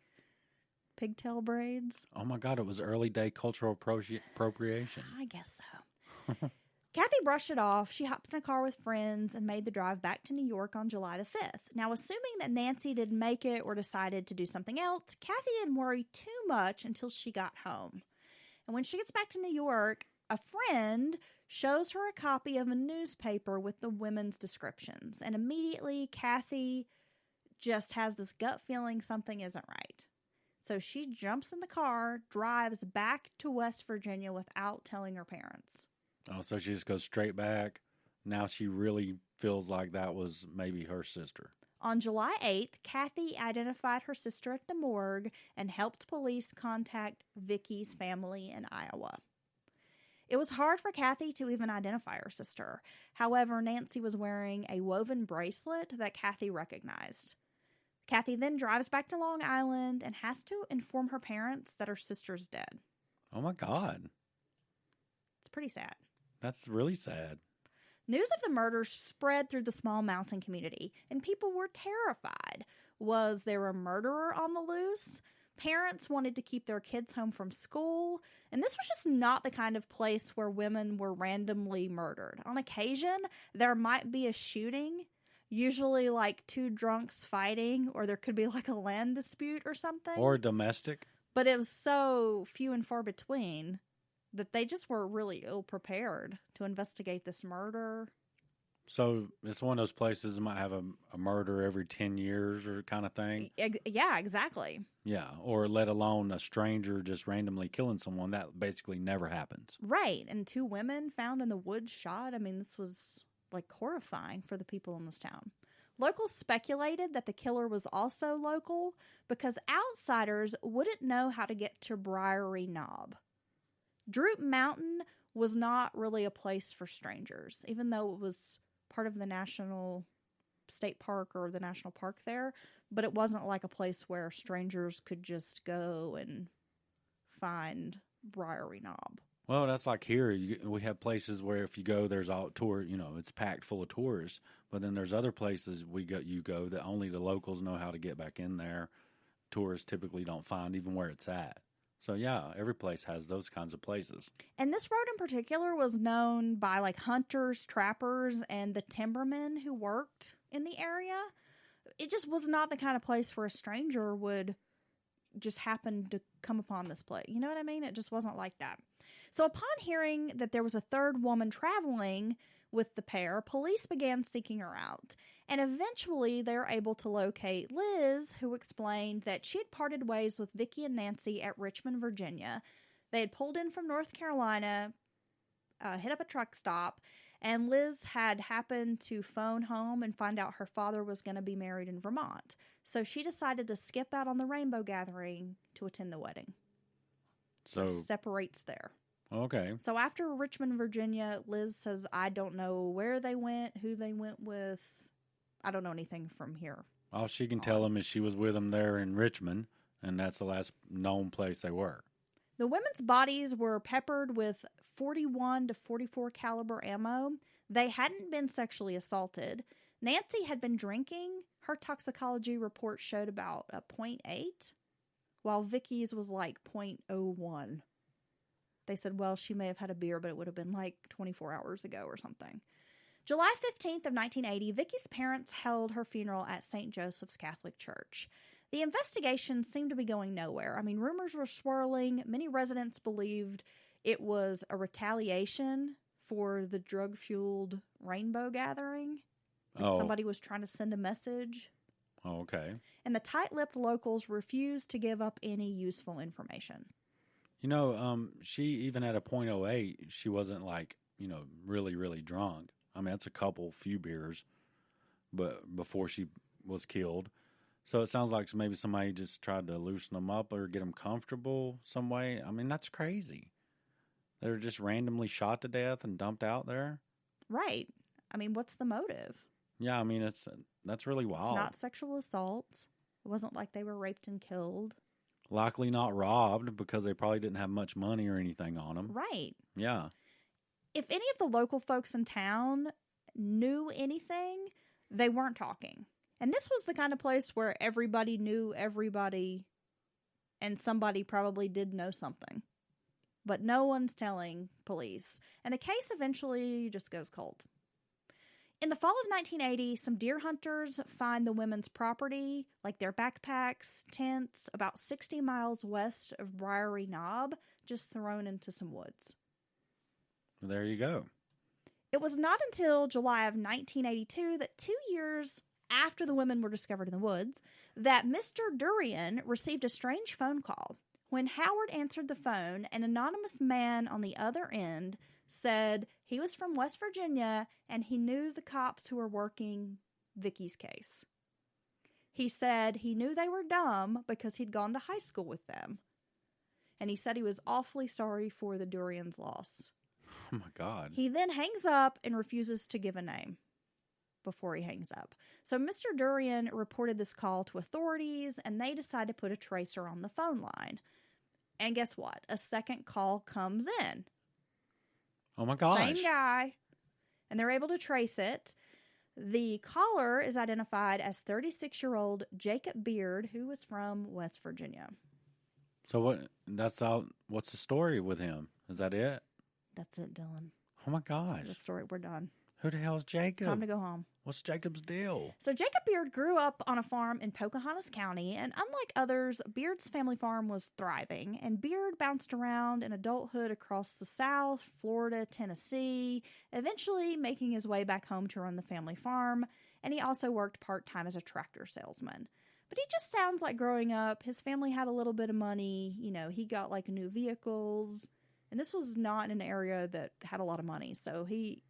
pigtail braids. Oh, my God, it was early day cultural appropriation. I guess so. Kathy brushed it off. She hopped in a car with friends and made the drive back to New York on July the 5th. Now, assuming that Nancy didn't make it or decided to do something else, Kathy didn't worry too much until she got home. And when she gets back to New York, a friend shows her a copy of a newspaper with the women's descriptions. And immediately, Kathy just has this gut feeling something isn't right. So she jumps in the car, drives back to West Virginia without telling her parents. Oh, so she just goes straight back. Now she really feels like that was maybe her sister. On July 8th, Kathy identified her sister at the morgue and helped police contact Vicki's family in Iowa. It was hard for Kathy to even identify her sister. However, Nancy was wearing a woven bracelet that Kathy recognized. Kathy then drives back to Long Island and has to inform her parents that her sister's dead. Oh, my God. It's pretty sad. That's really sad. News of the murders spread through the small mountain community, and people were terrified. Was there a murderer on the loose? Parents wanted to keep their kids home from school, and this was just not the kind of place where women were randomly murdered. On occasion, there might be a shooting, usually like 2 drunks fighting, or there could be like a land dispute or something. Or domestic. But it was so few and far between. that they just were really ill prepared to investigate this murder. So it's one of those places that might have a murder every 10 years or kind of thing. Yeah, exactly. Yeah, or let alone a stranger just randomly killing someone. That basically never happens. Right, and 2 women found in the woods shot. I mean, this was like horrifying for the people in this town. Locals speculated that the killer was also local because outsiders wouldn't know how to get to Briary Knob. Droop Mountain was not really a place for strangers, even though it was part of the National State Park or the National Park there, but it wasn't like a place where strangers could just go and find Briary Knob. Well, that's like here. We have places where if you go, there's all tour. It's packed full of tourists. But then there's other places you go that only the locals know how to get back in there. Tourists typically don't find even where it's at. So yeah, every place has those kinds of places. And this road in particular was known by like hunters, trappers, and the timbermen who worked in the area. It just was not the kind of place where a stranger would just happen to come upon this place. You know what I mean? It just wasn't like that. So upon hearing that there was a third woman traveling with the pair, police began seeking her out. And eventually they were able to locate Liz, who explained that she had parted ways with Vicki and Nancy at Richmond, Virginia. They had pulled in from North Carolina, hit up a truck stop, and Liz had happened to phone home and find out her father was going to be married in Vermont. So she decided to skip out on the rainbow gathering to attend the wedding. So separates there. Okay. So after Richmond, Virginia, Liz says, I don't know where they went, who they went with. I don't know anything from here. All she can tell him is she was with him there in Richmond, and that's the last known place they were. The women's bodies were peppered with 41 to 44 caliber ammo. They hadn't been sexually assaulted. Nancy had been drinking. Her toxicology report showed about a 0.8, while Vicki's was like 0.01. They said, well, she may have had a beer, but it would have been like 24 hours ago or something. July 15th of 1980, Vicki's parents held her funeral at St. Joseph's Catholic Church. The investigation seemed to be going nowhere. I mean, rumors were swirling. Many residents believed it was a retaliation for the drug-fueled rainbow gathering. Like somebody was trying to send a message. Oh, okay. And the tight-lipped locals refused to give up any useful information. She even at a 0.08, she wasn't like, really, really drunk. I mean, that's a few beers, but before she was killed. So it sounds like maybe somebody just tried to loosen them up or get them comfortable some way. I mean, that's crazy. They were just randomly shot to death and dumped out there. Right. I mean, what's the motive? Yeah, I mean, that's really wild. It's not sexual assault. It wasn't like they were raped and killed. Likely not robbed because they probably didn't have much money or anything on them. Right. Yeah. If any of the local folks in town knew anything, they weren't talking. And this was the kind of place where everybody knew everybody and somebody probably did know something. But no one's telling police. And the case eventually just goes cold. In the fall of 1980, some deer hunters find the women's property, like their backpacks, tents, about 60 miles west of Briary Knob, just thrown into some woods. Well, there you go. It was not until July of 1982, that 2 years after the women were discovered in the woods, that Mr. Durian received a strange phone call. When Howard answered the phone, an anonymous man on the other end said he was from West Virginia and he knew the cops who were working Vicki's case. He said he knew they were dumb because he'd gone to high school with them. And he said he was awfully sorry for the Durian's loss. Oh my God. He then hangs up and refuses to give a name before he hangs up. So Mr. Durian reported this call to authorities and they decide to put a tracer on the phone line. And guess what? A second call comes in. Oh my gosh. Same guy. And they're able to trace it. The caller is identified as 36-year-old Jacob Beard, who was from West Virginia. So what's the story with him? Is that it? That's it, Dylan. Oh my gosh. That's the story. We're done. Who the hell's Jacob? Time to go home. What's Jacob's deal? So Jacob Beard grew up on a farm in Pocahontas County, and unlike others, Beard's family farm was thriving, and Beard bounced around in adulthood across the South, Florida, Tennessee, eventually making his way back home to run the family farm, and he also worked part-time as a tractor salesman. But he just sounds like growing up, his family had a little bit of money, he got like new vehicles, and this was not in an area that had a lot of money, so he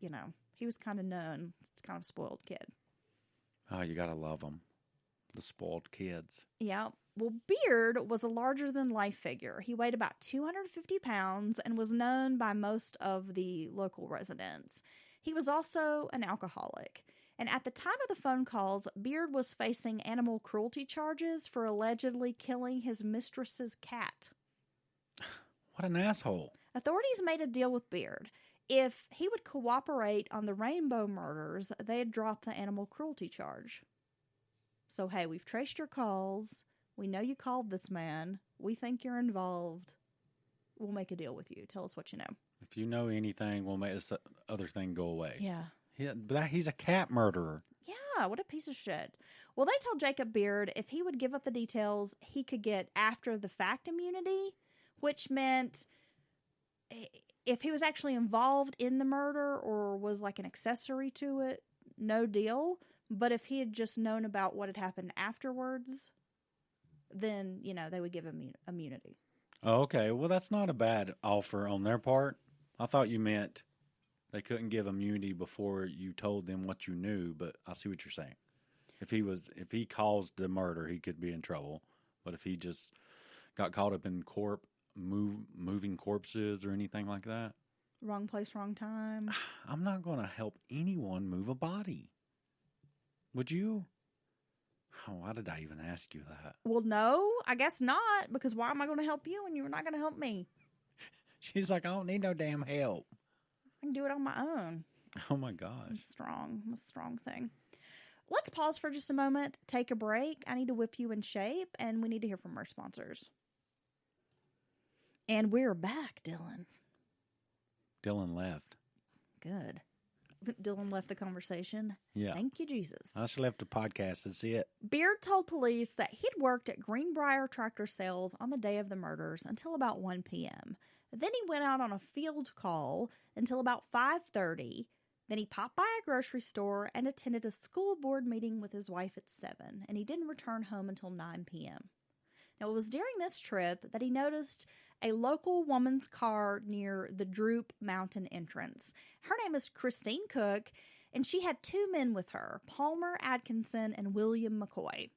was kind of known. It's kind of a spoiled kid. Oh, you gotta love them. The spoiled kids. Yeah. Well, Beard was a larger-than-life figure. He weighed about 250 pounds and was known by most of the local residents. He was also an alcoholic. And at the time of the phone calls, Beard was facing animal cruelty charges for allegedly killing his mistress's cat. What an asshole. Authorities made a deal with Beard. If he would cooperate on the Rainbow murders, they'd drop the animal cruelty charge. So, hey, we've traced your calls. We know you called this man. We think you're involved. We'll make a deal with you. Tell us what you know. If you know anything, we'll make this other thing go away. Yeah. He's a cat murderer. Yeah, what a piece of shit. Well, they told Jacob Beard if he would give up the details, he could get after-the-fact immunity, which meant if he was actually involved in the murder or was like an accessory to it, no deal. But if he had just known about what had happened afterwards, then, they would give him immunity. Oh, okay. Well, that's not a bad offer on their part. I thought you meant they couldn't give immunity before you told them what you knew, but I see what you're saying. If he caused the murder, he could be in trouble. But if he just got caught up in moving corpses or anything like that. Wrong place, wrong time. I'm not going to help anyone move a body. Would you? Oh, why did I even ask you that? Well, no, I guess not, because why am I going to help you when you're not going to help me? She's like, I don't need no damn help. I can do it on my own. Oh, my gosh. I'm strong. I'm a strong thing. Let's pause for just a moment, take a break. I need to whip you in shape, and we need to hear from our sponsors. And we're back, Dylan. Dylan left. Good. Dylan left the conversation. Yeah. Thank you, Jesus. I just left the podcast. That's it. Beard told police that he'd worked at Greenbrier Tractor Sales on the day of the murders until about 1 p.m. Then he went out on a field call until about 5:30. Then he popped by a grocery store and attended a school board meeting with his wife at 7, and he didn't return home until 9 p.m. Now, it was during this trip that he noticed a local woman's car near the Droop Mountain entrance. Her name is Christine Cook, and she had 2 men with her, Palmer Atkinson and William McCoy.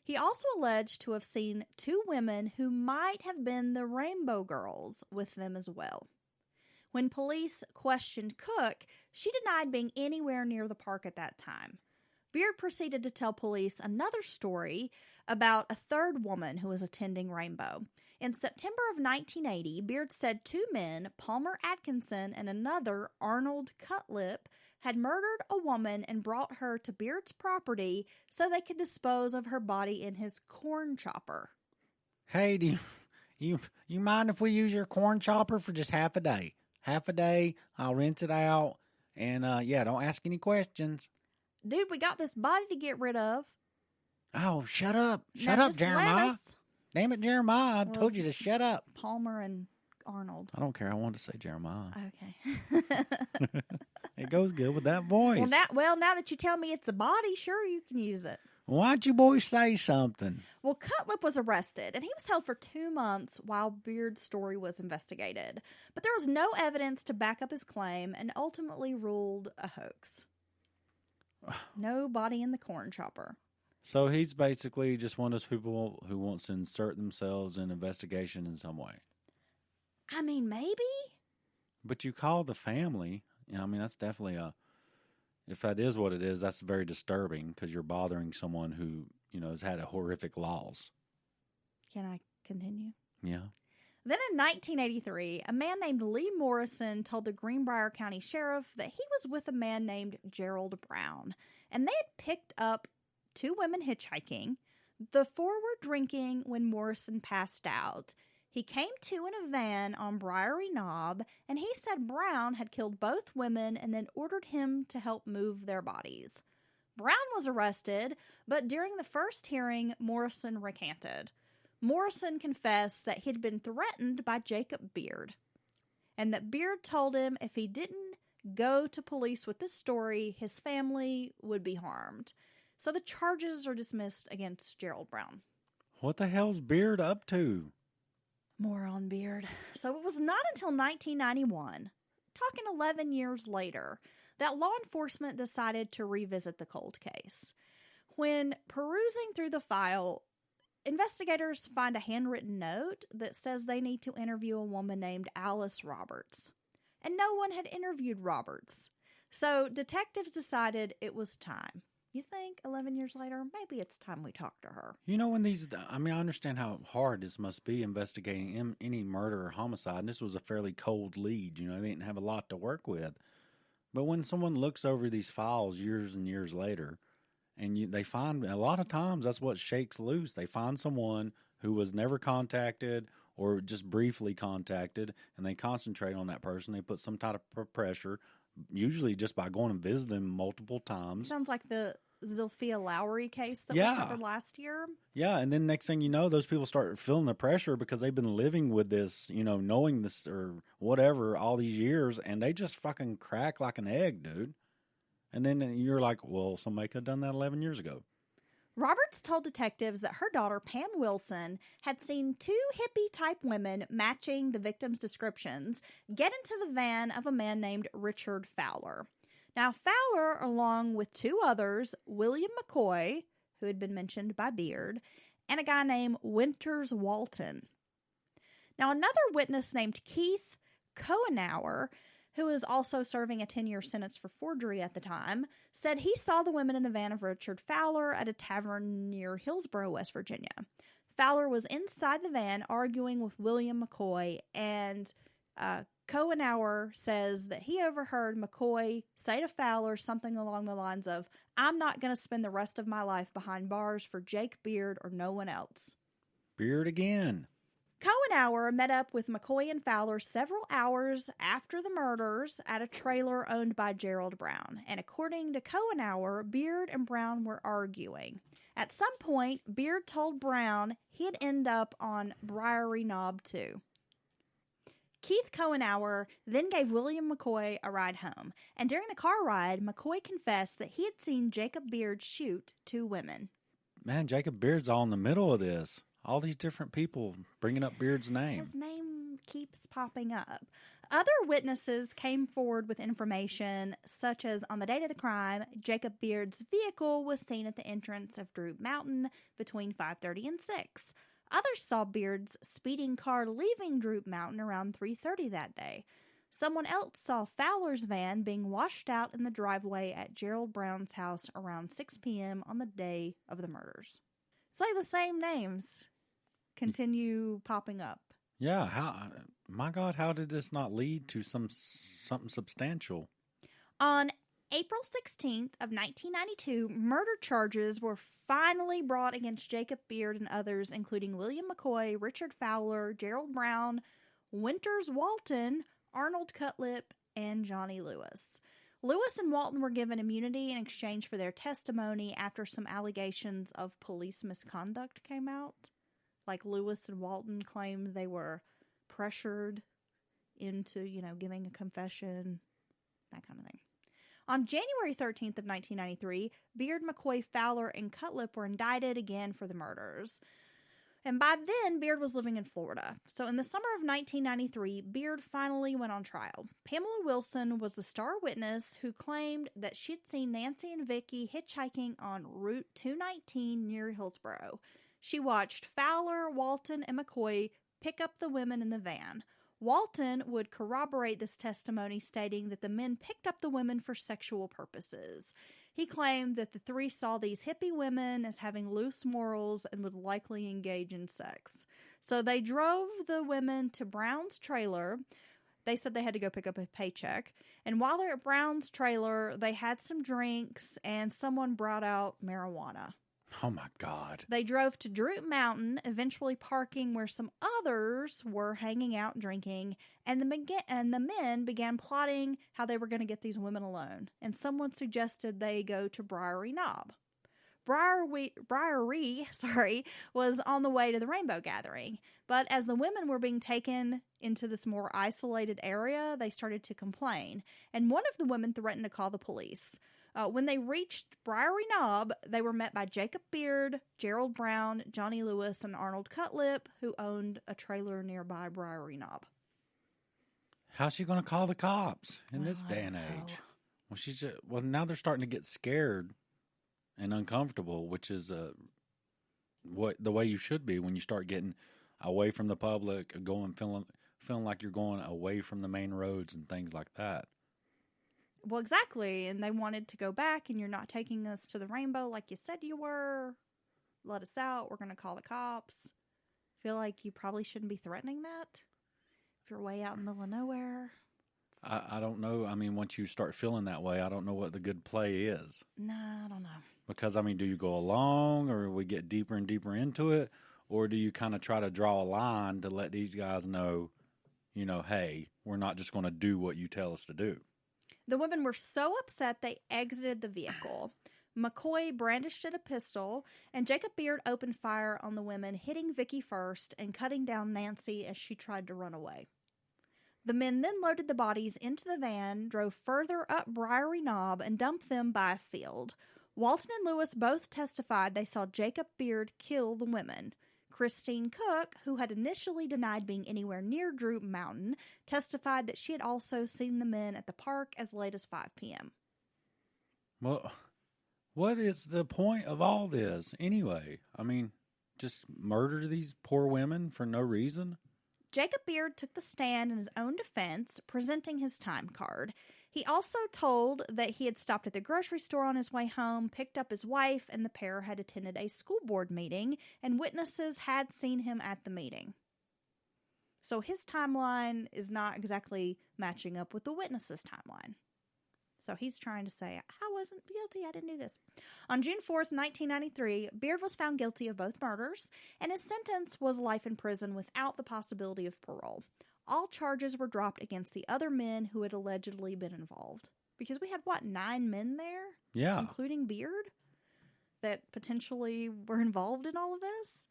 He also alleged to have seen 2 women who might have been the Rainbow Girls with them as well. When police questioned Cook, she denied being anywhere near the park at that time. Beard proceeded to tell police another story about a 3rd woman who was attending Rainbow. In September of 1980, Beard said 2 men, Palmer Atkinson and another, Arnold Cutlip, had murdered a woman and brought her to Beard's property so they could dispose of her body in his corn chopper. Hey, do you mind if we use your corn chopper for just half a day? Half a day, I'll rent it out, and don't ask any questions. Dude, we got this body to get rid of. Oh, shut up. Shut Now up, just Jeremiah. let us. Damn it, Jeremiah. I told you to shut up. Palmer and Arnold. I don't care. I wanted to say Jeremiah. Okay. It goes good with that voice. Now that you tell me it's a body, sure, you can use it. Why'd you boys say something? Well, Cutlip was arrested, and he was held for 2 months while Beard's story was investigated. But there was no evidence to back up his claim and ultimately ruled a hoax. No body in the corn chopper. So he's basically just one of those people who wants to insert themselves in investigation in some way. I mean, maybe? But you call the family. That's definitely if that is what it is, that's very disturbing because you're bothering someone who, has had a horrific loss. Can I continue? Yeah. Then in 1983, a man named Lee Morrison told the Greenbrier County Sheriff that he was with a man named Gerald Brown, and they had picked up 2 women hitchhiking. The 4 were drinking when Morrison passed out. He came to in a van on Briary Knob, and he said Brown had killed both women and then ordered him to help move their bodies. Brown was arrested, but during the first hearing, Morrison recanted. Morrison confessed that he'd been threatened by Jacob Beard, and that Beard told him if he didn't go to police with this story, his family would be harmed. So the charges are dismissed against Gerald Brown. What the hell's Beard up to? More on Beard. So it was not until 1991, talking 11 years later, that law enforcement decided to revisit the cold case. When perusing through the file, investigators find a handwritten note that says they need to interview a woman named Alice Roberts. And no one had interviewed Roberts. So detectives decided it was time. You think 11 years later, maybe it's time we talk to her. You know, I understand how hard this must be investigating any murder or homicide. And this was a fairly cold lead. You know, they didn't have a lot to work with. But when someone looks over these files years and years later, and they find, a lot of times that's what shakes loose. They find someone who was never contacted or just briefly contacted, and they concentrate on that person. They put some type of pressure, usually just by going and visiting them multiple times. Sounds like the Zilphia Lowry case that we covered last year. Yeah, and then next thing you know, those people start feeling the pressure because they've been living with this, you know, knowing this or whatever all these years, and they just fucking crack like an egg, dude. And then you're like, well, somebody could have done that 11 years ago. Roberts told detectives that her daughter, Pam Wilson, had seen two hippie-type women matching the victims' descriptions get into the van of a man named Richard Fowler. Now, Fowler, along with two others, William McCoy, who had been mentioned by Beard, and a guy named Winters Walton. Now, another witness named Keith Cohenauer, who is also serving a 10-year sentence for forgery at the time, said he saw the women in the van of Richard Fowler at a tavern near Hillsborough, West Virginia. Fowler was inside the van arguing with William McCoy, and Cohenauer says that he overheard McCoy say to Fowler something along the lines of, "I'm not going to spend the rest of my life behind bars for Jake Beard or no one else." Beard again. Cohenauer met up with McCoy and Fowler several hours after the murders at a trailer owned by Gerald Brown. And according to Cohenauer, Beard and Brown were arguing. At some point, Beard told Brown he'd end up on Briary Knob too. Keith Cohenauer then gave William McCoy a ride home. And during the car ride, McCoy confessed that he had seen Jacob Beard shoot two women. Man, Jacob Beard's all in the middle of this. All these different people bringing up Beard's name. His name keeps popping up. Other witnesses came forward with information, such as on the date of the crime, Jacob Beard's vehicle was seen at the entrance of Droop Mountain between 5:30 and 6. Others saw Beard's speeding car leaving Droop Mountain around 3:30 that day. Someone else saw Fowler's van being washed out in the driveway at Gerald Brown's house around 6 p.m. on the day of the murders. It's like the same names continue popping up. Yeah, my God, how did this not lead to something substantial? On April 16th of 1992, murder charges were finally brought against Jacob Beard and others, including William McCoy, Richard Fowler, Gerald Brown, Winters Walton, Arnold Cutlip, and Johnny Lewis. Lewis and Walton were given immunity in exchange for their testimony after some allegations of police misconduct came out. Like Lewis and Walton claimed they were pressured into, giving a confession, that kind of thing. On January 13th of 1993, Beard, McCoy, Fowler, and Cutlip were indicted again for the murders. And by then, Beard was living in Florida. So in the summer of 1993, Beard finally went on trial. Pamela Wilson was the star witness who claimed that she'd seen Nancy and Vicki hitchhiking on Route 219 near Hillsborough. She watched Fowler, Walton, and McCoy pick up the women in the van. Walton would corroborate this testimony, stating that the men picked up the women for sexual purposes. He claimed that the three saw these hippie women as having loose morals and would likely engage in sex. So they drove the women to Brown's trailer. They said they had to go pick up a paycheck. And while they're at Brown's trailer, they had some drinks and someone brought out marijuana. Oh, my God. They drove to Droop Mountain, eventually parking where some others were hanging out drinking, and the men began plotting how they were going to get these women alone, and someone suggested they go to Briary Knob. Briary was on the way to the Rainbow Gathering, but as the women were being taken into this more isolated area, they started to complain, and one of the women threatened to call the police. When they reached Briary Knob, they were met by Jacob Beard, Gerald Brown, Johnny Lewis, and Arnold Cutlip, who owned a trailer nearby Briary Knob. How's she going to call the cops in this day and age? Well, now they're starting to get scared and uncomfortable, which is the way you should be when you start getting away from the public, feeling like you're going away from the main roads and things like that. Well, exactly, and they wanted to go back, and you're not taking us to the Rainbow like you said you were. Let us out. We're going to call the cops. Feel like you probably shouldn't be threatening that if you're way out in the middle of nowhere. I don't know. I mean, once you start feeling that way, I don't know what the good play is. Nah, I don't know. Because, I mean, do you go along, or we get deeper and deeper into it, or do you kind of try to draw a line to let these guys know, hey, we're not just going to do what you tell us to do? The women were so upset they exited the vehicle. McCoy brandished a pistol, and Jacob Beard opened fire on the women, hitting Vicki first and cutting down Nancy as she tried to run away. The men then loaded the bodies into the van, drove further up Briary Knob, and dumped them by a field. Walton and Lewis both testified they saw Jacob Beard kill the women. Christine Cook, who had initially denied being anywhere near Droop Mountain, testified that she had also seen the men at the park as late as 5 p.m. Well, what is the point of all this anyway? I mean, just murder these poor women for no reason? Jacob Beard took the stand in his own defense, presenting his time card. He also told that he had stopped at the grocery store on his way home, picked up his wife, and the pair had attended a school board meeting, and witnesses had seen him at the meeting. So his timeline is not exactly matching up with the witness's timeline. So he's trying to say, I wasn't guilty, I didn't do this. On June 4th, 1993, Beard was found guilty of both murders, and his sentence was life in prison without the possibility of parole. All charges were dropped against the other men who had allegedly been involved. Because we had, 9 men there? Yeah. Including Beard? That potentially were involved in all of this?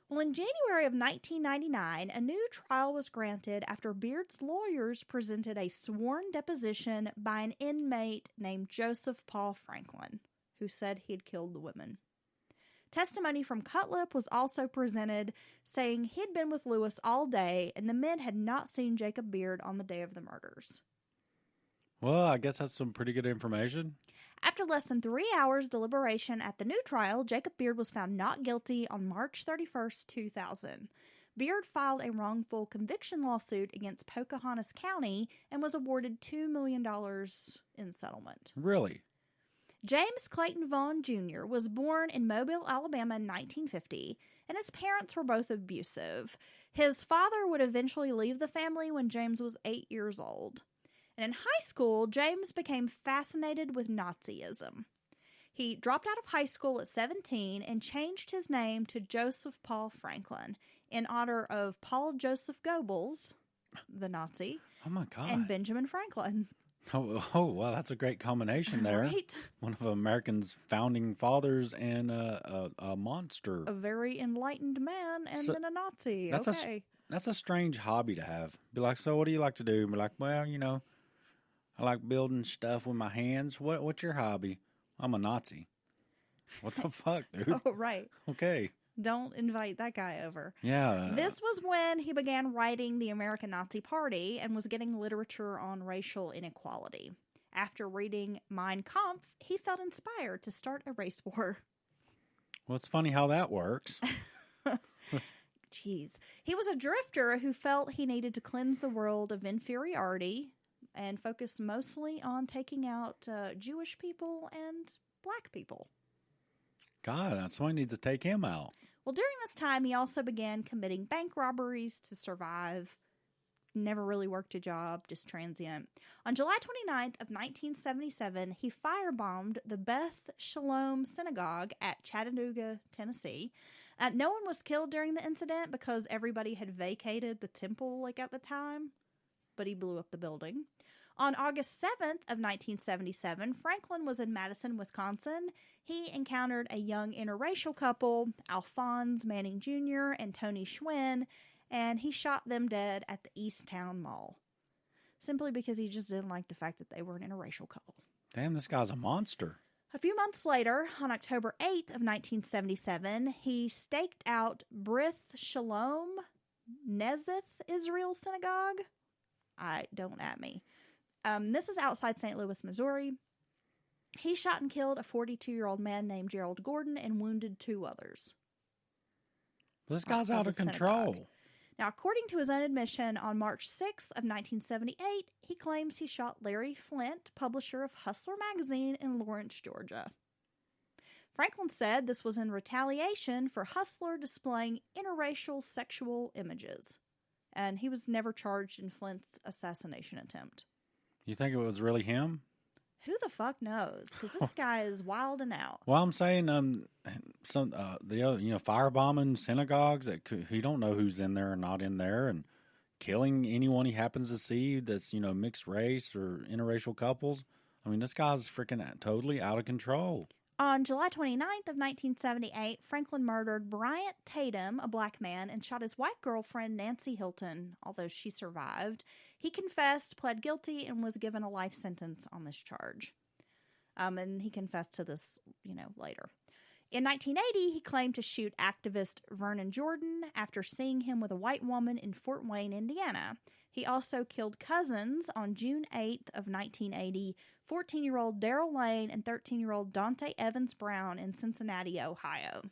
Well, in January of 1999, a new trial was granted after Beard's lawyers presented a sworn deposition by an inmate named Joseph Paul Franklin, who said he had killed the women. Testimony from Cutlip was also presented, saying he'd been with Lewis all day and the men had not seen Jacob Beard on the day of the murders. Well, I guess that's some pretty good information. After less than 3 hours deliberation at the new trial, Jacob Beard was found not guilty on March 31st, 2000. Beard filed a wrongful conviction lawsuit against Pocahontas County and was awarded $2 million in settlement. Really? James Clayton Vaughn Jr. was born in Mobile, Alabama in 1950, and his parents were both abusive. His father would eventually leave the family when James was 8 years old. And in high school, James became fascinated with Nazism. He dropped out of high school at 17 and changed his name to Joseph Paul Franklin in honor of Paul Joseph Goebbels, the Nazi, Oh, my God. and Benjamin Franklin. Oh, wow, that's a great combination there. Right? One of America's founding fathers and a monster. A very enlightened man and then a Nazi. That's a strange hobby to have. Be like, so what do you like to do? Be like, well, I like building stuff with my hands. What's your hobby? I'm a Nazi. What the fuck, dude? Oh, right. Okay. Don't invite that guy over. Yeah. This was when he began writing the American Nazi Party and was getting literature on racial inequality. After reading Mein Kampf, he felt inspired to start a race war. Well, it's funny how that works. Jeez. He was a drifter who felt he needed to cleanse the world of inferiority and focus mostly on taking out Jewish people and black people. God, somebody needs to take him out. Well, during this time, he also began committing bank robberies to survive, never really worked a job, just transient. On July 29th of 1977, he firebombed the Beth Shalom Synagogue at Chattanooga, Tennessee. No one was killed during the incident because everybody had vacated the temple at the time, but he blew up the building. On August 7th of 1977, Franklin was in Madison, Wisconsin. He encountered a young interracial couple, Alphonse Manning Jr. and Tony Schwinn, and he shot them dead at the East Town Mall. Simply because he just didn't like the fact that they were an interracial couple. Damn, this guy's a monster. A few months later, on October 8th of 1977, he staked out Brith Shalom Nezith Israel Synagogue. Don't at me. This is outside St. Louis, Missouri. He shot and killed a 42-year-old man named Gerald Gordon and wounded 2 others. This guy's out of control. Synagogue. Now, according to his own admission, on March 6th of 1978, he claims he shot Larry Flint, publisher of Hustler magazine in Lawrence, Georgia. Franklin said this was in retaliation for Hustler displaying interracial sexual images. And he was never charged in Flint's assassination attempt. You think it was really him? Who the fuck knows? Because this guy is wild and out. Well, I'm saying some the other, firebombing synagogues that he don't know who's in there or not in there, and killing anyone he happens to see that's mixed race or interracial couples. I mean, this guy's freaking totally out of control. On July 29th of 1978, Franklin murdered Bryant Tatum, a black man, and shot his white girlfriend, Nancy Hilton, although she survived. He confessed, pled guilty, and was given a life sentence on this charge. And he confessed to this, later. In 1980, he claimed to shoot activist Vernon Jordan after seeing him with a white woman in Fort Wayne, Indiana. He also killed cousins on June 8th of 1980, 14-year-old Daryl Lane and 13-year-old Dante Evans Brown in Cincinnati, Ohio.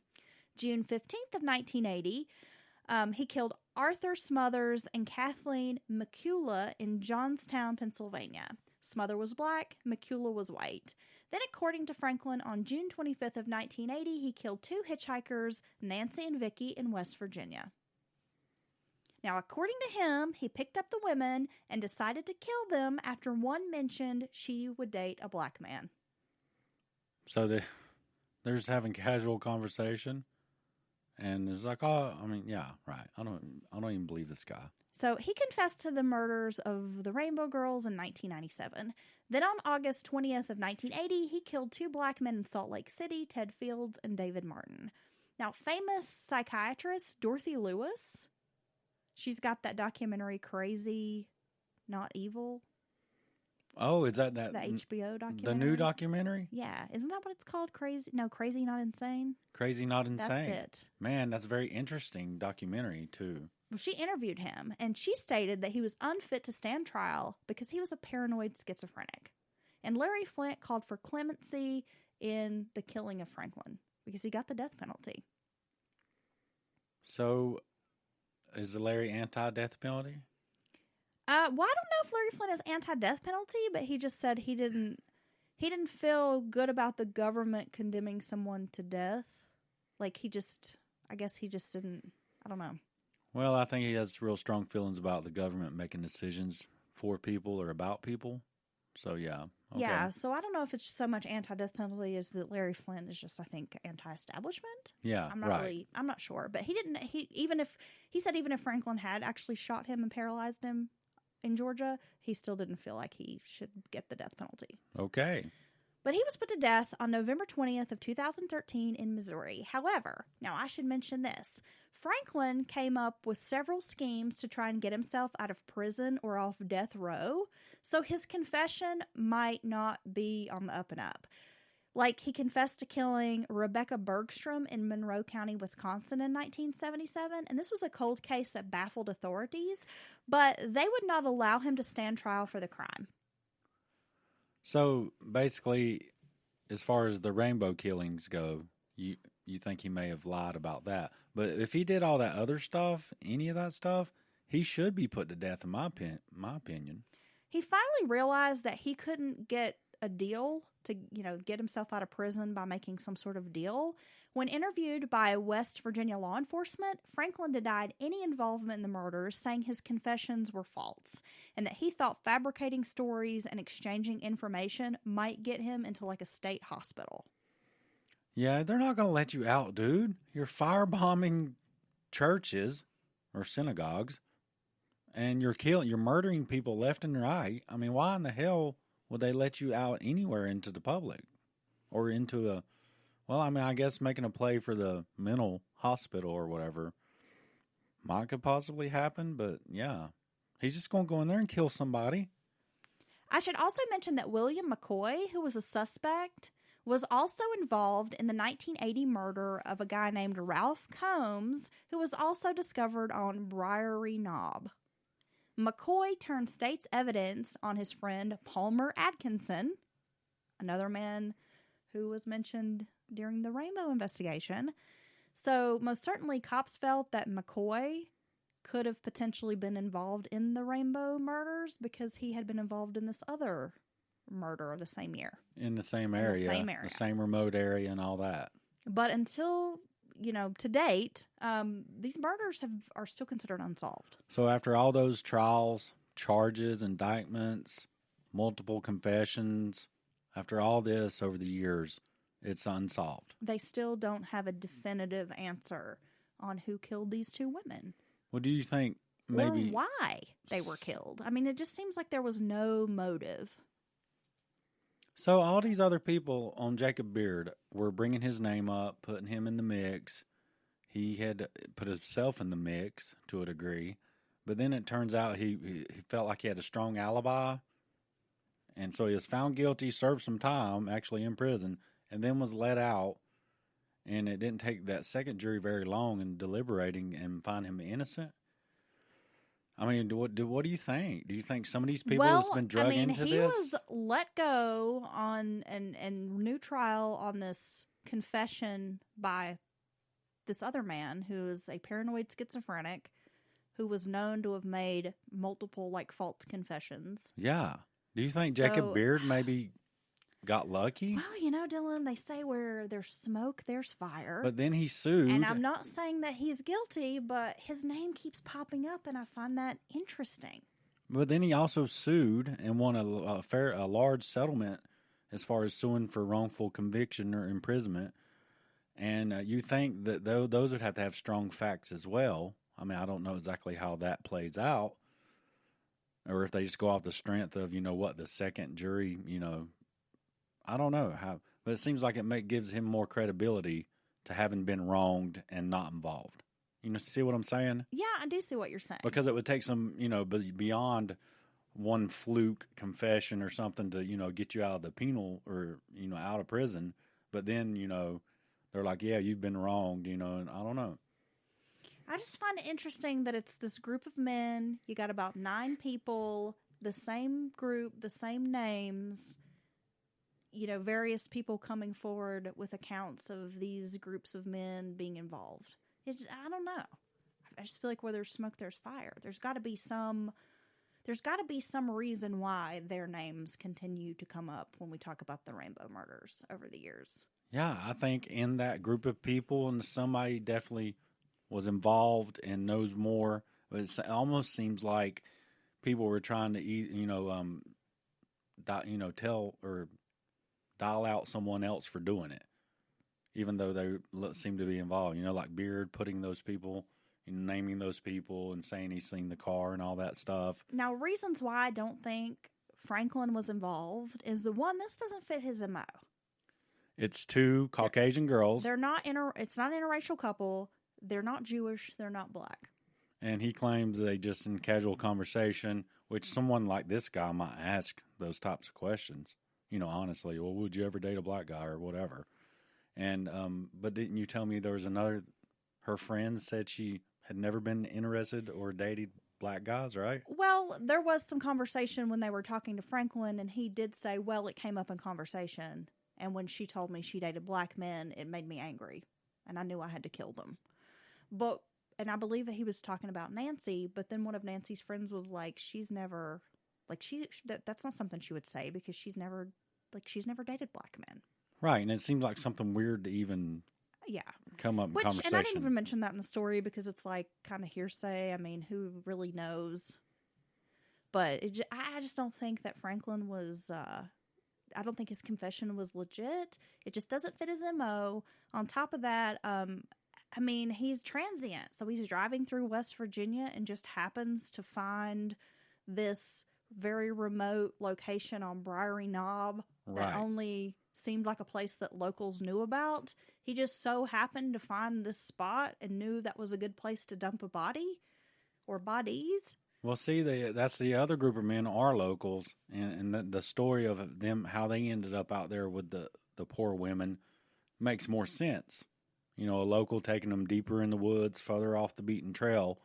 June 15th of 1980, he killed Arthur Smothers and Kathleen McCullough in Johnstown, Pennsylvania. Smother was black, McCullough was white. Then, according to Franklin, on June 25th of 1980, he killed 2 hitchhikers, Nancy and Vicki, in West Virginia. Now, according to him, he picked up the women and decided to kill them after one mentioned she would date a black man. So they're just having casual conversation, and it's like, yeah, right. I don't even believe this guy. So he confessed to the murders of the Rainbow Girls in 1997. Then on August 20th of 1980, he killed 2 black men in Salt Lake City, Ted Fields and David Martin. Now, famous psychiatrist Dorothy Lewis, she's got that documentary Crazy, Not Evil. Oh, is that the HBO documentary? The new documentary? Yeah. Isn't that what it's called? Crazy Not Insane? Crazy Not Insane. That's it. Man, that's a very interesting documentary, too. Well, she interviewed him, and she stated that he was unfit to stand trial because he was a paranoid schizophrenic. And Larry Flint called for clemency in the killing of Franklin because he got the death penalty. So, is Larry anti-death penalty? Well, I don't know if Larry Flint is anti-death penalty, but he just said he didn't feel good about the government condemning someone to death. I guess he just didn't, I don't know. Well, I think he has real strong feelings about the government making decisions for people or about people. So, yeah. Okay. Yeah, so I don't know if it's so much anti-death penalty as that Larry Flint is just, I think, anti-establishment. Yeah, I'm not sure. But he said even if Franklin had actually shot him and paralyzed him in Georgia, he still didn't feel like he should get the death penalty. Okay. But he was put to death on November 20th of 2013 in Missouri. However, now I should mention this. Franklin came up with several schemes to try and get himself out of prison or off death row, so his confession might not be on the up and up. He confessed to killing Rebecca Bergstrom in Monroe County, Wisconsin in 1977, and this was a cold case that baffled authorities, but they would not allow him to stand trial for the crime. So, basically, as far as the rainbow killings go, you think he may have lied about that. But if he did all that other stuff, any of that stuff, he should be put to death, in my opinion. He finally realized that he couldn't get a deal to, get himself out of prison by making some sort of deal. When interviewed by West Virginia law enforcement, Franklin denied any involvement in the murders, saying his confessions were false and that he thought fabricating stories and exchanging information might get him into like a state hospital. Yeah, they're not going to let you out, dude. You're firebombing churches or synagogues, and you're murdering people left and right. I mean, why in the hell would they let you out anywhere into the public or into I guess making a play for the mental hospital or whatever could possibly happen, but yeah, he's just going to go in there and kill somebody. I should also mention that William McCoy, who was a suspect, was also involved in the 1980 murder of a guy named Ralph Combs, who was also discovered on Briary Knob. McCoy turned state's evidence on his friend Palmer Atkinson, another man who was mentioned during the Rainbow investigation. So most certainly cops felt that McCoy could have potentially been involved in the Rainbow murders because he had been involved in this other murder of the same year. In the same area. The same remote area and all that. But until, to date, these murders are still considered unsolved. So after all those trials, charges, indictments, multiple confessions, after all this over the years, it's unsolved. They still don't have a definitive answer on who killed these two women. What do you think maybe... Or why they were killed. I mean, it just seems like there was no motive. So all these other people on Jacob Beard were bringing his name up, putting him in the mix. He had put himself in the mix to a degree. But then it turns out he felt like he had a strong alibi. And so he was found guilty, served some time, actually in prison, and then was let out. And it didn't take that second jury very long in deliberating and find him innocent. I mean, what do you think? Do you think some of these people has been drugged into this? He was let go on and new trial on this confession by this other man who is a paranoid schizophrenic who was known to have made multiple false confessions. Yeah. Do you think Jacob Beard maybe got lucky? Well, Dylan, they say where there's smoke, there's fire. But then he sued. And I'm not saying that he's guilty, but his name keeps popping up, and I find that interesting. But then he also sued and won a large settlement as far as suing for wrongful conviction or imprisonment. And you think that those would have to have strong facts as well. I mean, I don't know exactly how that plays out. Or if they just go off the strength of, the second jury, I don't know how, but it seems like it gives him more credibility to having been wronged and not involved. See what I'm saying? Yeah, I do see what you're saying. Because it would take some, beyond one fluke confession or something to, get you out of the penal or, out of prison. But then, they're like, yeah, you've been wronged, and I don't know. I just find it interesting that it's this group of men. You got about 9 people, the same group, the same names. Various people coming forward with accounts of these groups of men being involved. I don't know. I just feel like where there's smoke, there's fire. There's got to be some reason why their names continue to come up when we talk about the Rainbow murders over the years. Yeah, I think in that group of people, and somebody definitely was involved and knows more. But it almost seems like people were trying to, tell or dial out someone else for doing it, even though they seem to be involved. Like Beard putting those people, naming those people and saying he's seen the car and all that stuff. Now, reasons why I don't think Franklin was involved is the one, this doesn't fit his MO. It's 2 Caucasian girls. They're not it's not an interracial couple. They're not Jewish. They're not black. And he claims they just in casual conversation, which someone like this guy might ask those types of questions. Honestly, well, would you ever date a black guy or whatever? And, but didn't you tell me there was her friend said she had never been interested or dated black guys, right? Well, there was some conversation when they were talking to Franklin, and he did say, well, it came up in conversation. And when she told me she dated black men, it made me angry. And I knew I had to kill them. And I believe that he was talking about Nancy, but then one of Nancy's friends was like, she's never, that's not something she would say because she's never like she's never dated black men. Right, and it seems like something weird to even come up in conversation. And I didn't even mention that in the story because it's like kind of hearsay. I mean, who really knows? But I just don't think that Franklin was, I don't think his confession was legit. It just doesn't fit his MO. On top of that, I mean, he's transient. So he's driving through West Virginia and just happens to find this very remote location on Briery Knob that only seemed like a place that locals knew about. He just so happened to find this spot and knew that was a good place to dump a body or bodies. Well, see, that's the other group of men are locals, and the story of them, how they ended up out there with the poor women, makes more sense. You know, a local taking them deeper in the woods, further off the beaten trail,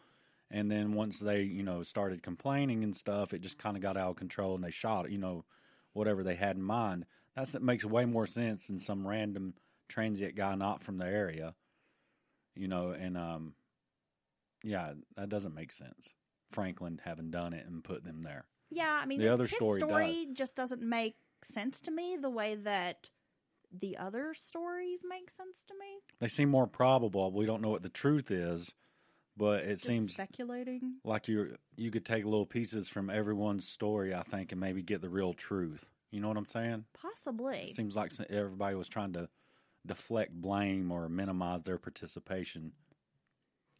and then once they, you know, started complaining and stuff, it just kind of got out of control, and they shot, you know, whatever they had in mind. That makes way more sense than some random transient guy not from the area, you know, and yeah, that doesn't make sense. Franklin having done it and put them there. Yeah, I mean, the other his story just doesn't make sense to me the way that the other stories make sense to me. They seem more probable. We don't know what the truth is, but it just seems speculating. Like you could take little pieces from everyone's story, I think, and maybe get the real truth. You know what I'm saying? Possibly. It seems like everybody was trying to deflect blame or minimize their participation.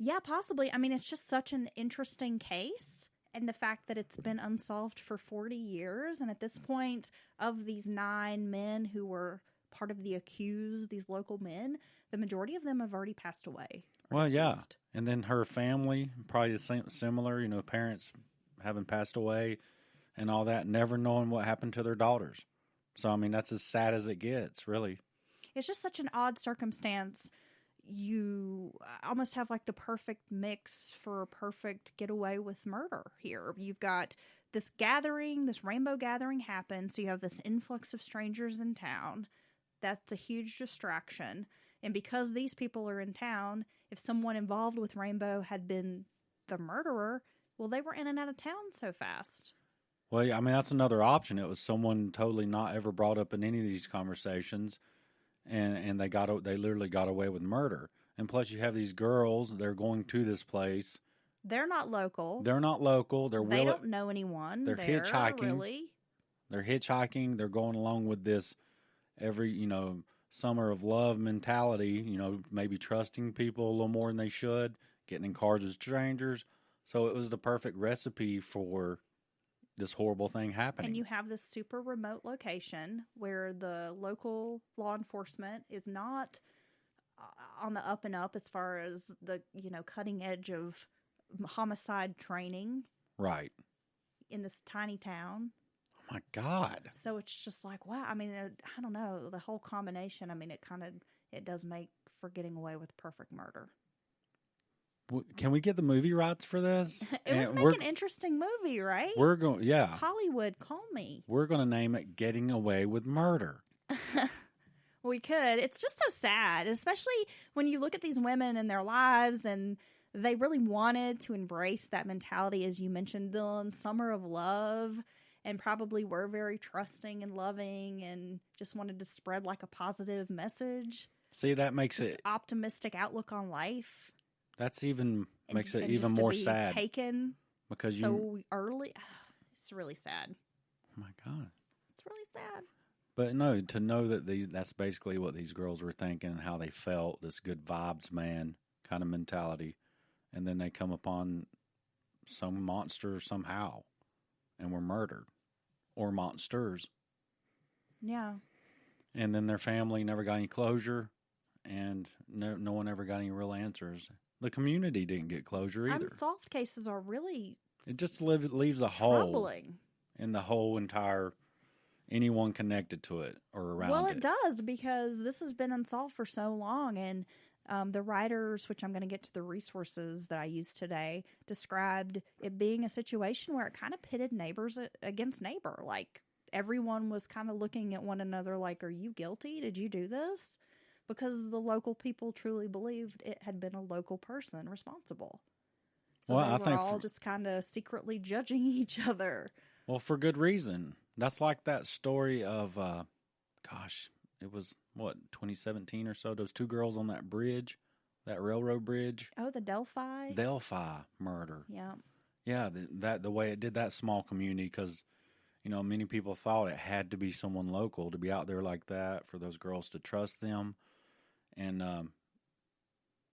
Yeah, possibly. I mean, it's just such an interesting case, and the fact that it's been unsolved for 40 years, and at this point, of these 9 men who were part of the accused, these local men, the majority of them have already passed away. Well, yeah. And then her family, probably the same, similar, you know, parents having passed away and all that, never knowing what happened to their daughters. So, I mean, that's as sad as it gets, really. It's just such an odd circumstance. You almost have like the perfect mix for a perfect getaway with murder here. You've got this gathering, this rainbow gathering happens. So you have this influx of strangers in town. That's a huge distraction. And because these people are in town, if someone involved with Rainbow had been the murderer, well, they were in and out of town so fast. Well, yeah, I mean, that's another option. It was someone totally not ever brought up in any of these conversations. And they literally got away with murder. And plus, you have these girls. They're going to this place. They're not local. They don't know anyone. They're hitchhiking. Really. They're hitchhiking. They're going along with this every, you know, summer of love mentality. You know, maybe trusting people a little more than they should. Getting in cars with strangers. So it was the perfect recipe for this horrible thing happening. And you have this super remote location where the local law enforcement is not on the up and up as far as the, you know, cutting edge of homicide training. Right. In this tiny town. Oh my God. So it's just like, wow. I mean, I don't know. The whole combination, I mean, it does make for getting away with perfect murder. Can we get the movie rights for this? It would make an interesting movie, right? We're going, yeah. Hollywood, call me. We're going to name it Getting Away with Murder. We could. It's just so sad, especially when you look at these women and their lives, and they really wanted to embrace that mentality, as you mentioned, Dylan, summer of love, and probably were very trusting and loving and just wanted to spread like a positive message. See, that makes this it optimistic outlook on life. That's makes it even just more to be sad. Taken because so early. It's really sad. Oh my God. It's really sad. But no, to know that that's basically what these girls were thinking and how they felt, this good vibes man kind of mentality. And then they come upon some monster somehow and were murdered. Or monsters. Yeah. And then their family never got any closure, and no one ever got any real answers. The community didn't get closure either. Unsolved cases are really it just leaves a troubling. hole in the whole entire anyone connected to it or around it. Well, it does, because this has been unsolved for so long, and the writers, which I'm going to get to the resources that I used today, described it being a situation where it kind of pitted neighbors against neighbor. Like, everyone was kind of looking at one another like, are you guilty? Did you do this? Because the local people truly believed it had been a local person responsible. So well, they I were think all just kind of secretly judging each other. Well, for good reason. That's like that story of gosh, it was, 2017 or so? Those two girls on that bridge, that railroad bridge. Oh, the Delphi? Delphi murder. Yeah. Yeah, the way it did that small community, because, many people thought it had to be someone local to be out there like that for those girls to trust them. And,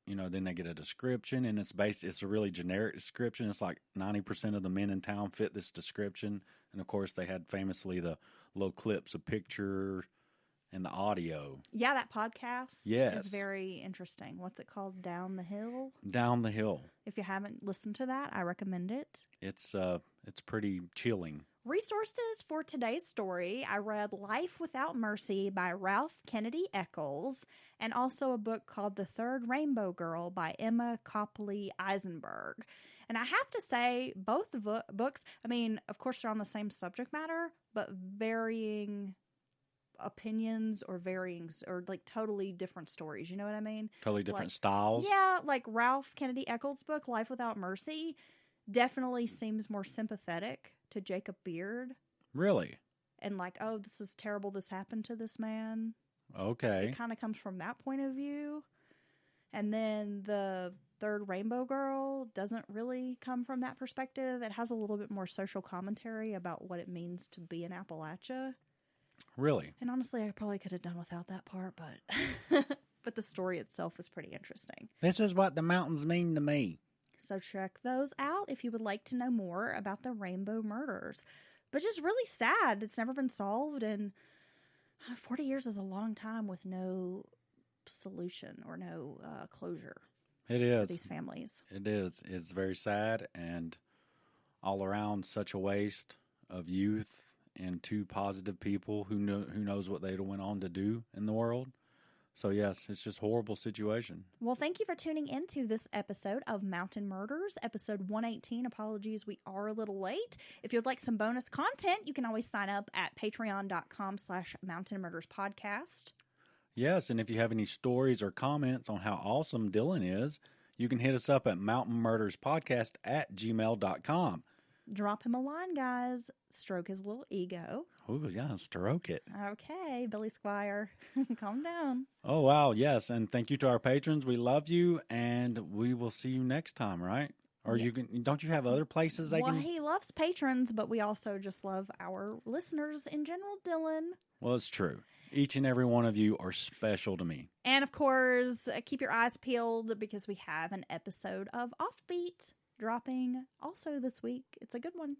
then they get a description, and it's a really generic description. It's like 90% of the men in town fit this description. And, of course, they had famously the little clips of picture and the audio. Yeah, that podcast Yes. is very interesting. What's it called? Down the Hill? Down the Hill. If you haven't listened to that, I recommend it. It's pretty chilling. Resources for today's story, I read Life Without Mercy by Ralph Kennedy Eccles, and also a book called The Third Rainbow Girl by Emma Copley Eisenberg. And I have to say, both books, I mean, of course, they're on the same subject matter, but varying opinions or like totally different stories. You know what I mean? Totally different styles. Yeah, like Ralph Kennedy Eccles' book, Life Without Mercy, definitely seems more sympathetic to Jacob Beard. Really? And like, oh, this is terrible, this happened to this man. Okay. It kind of comes from that point of view. And then the Third Rainbow Girl doesn't really come from that perspective. It has a little bit more social commentary about what it means to be in Appalachia. Really? And honestly, I probably could have done without that part, but but the story itself is pretty interesting. This is what the mountains mean to me. So check those out if you would like to know more about the Rainbow Murders. But just really sad. It's never been solved, and 40 years is a long time with no solution or no closure. It is. For these families. It is. It's very sad, and all around such a waste of youth and two positive people who knows what they'd went on to do in the world. So, yes, it's just a horrible situation. Well, thank you for tuning into this episode of Mountain Murders, episode 118. Apologies, we are a little late. If you'd like some bonus content, you can always sign up at patreon.com/Mountain Murders Podcast. Yes, and if you have any stories or comments on how awesome Dylan is, you can hit us up at mountainmurderspodcast@gmail.com. Drop him a line, guys. Stroke his little ego. Oh, yeah, stroke it. Okay, Billy Squire. Calm down. Oh, wow, yes, and thank you to our patrons. We love you, and we will see you next time, right? Or Yeah. don't you have other places they Well, can... he loves patrons, but we also just love our listeners in general, Dylan. Well, it's true. Each and every one of you are special to me. And, of course, keep your eyes peeled because we have an episode of Offbeat dropping also this week. It's a good one.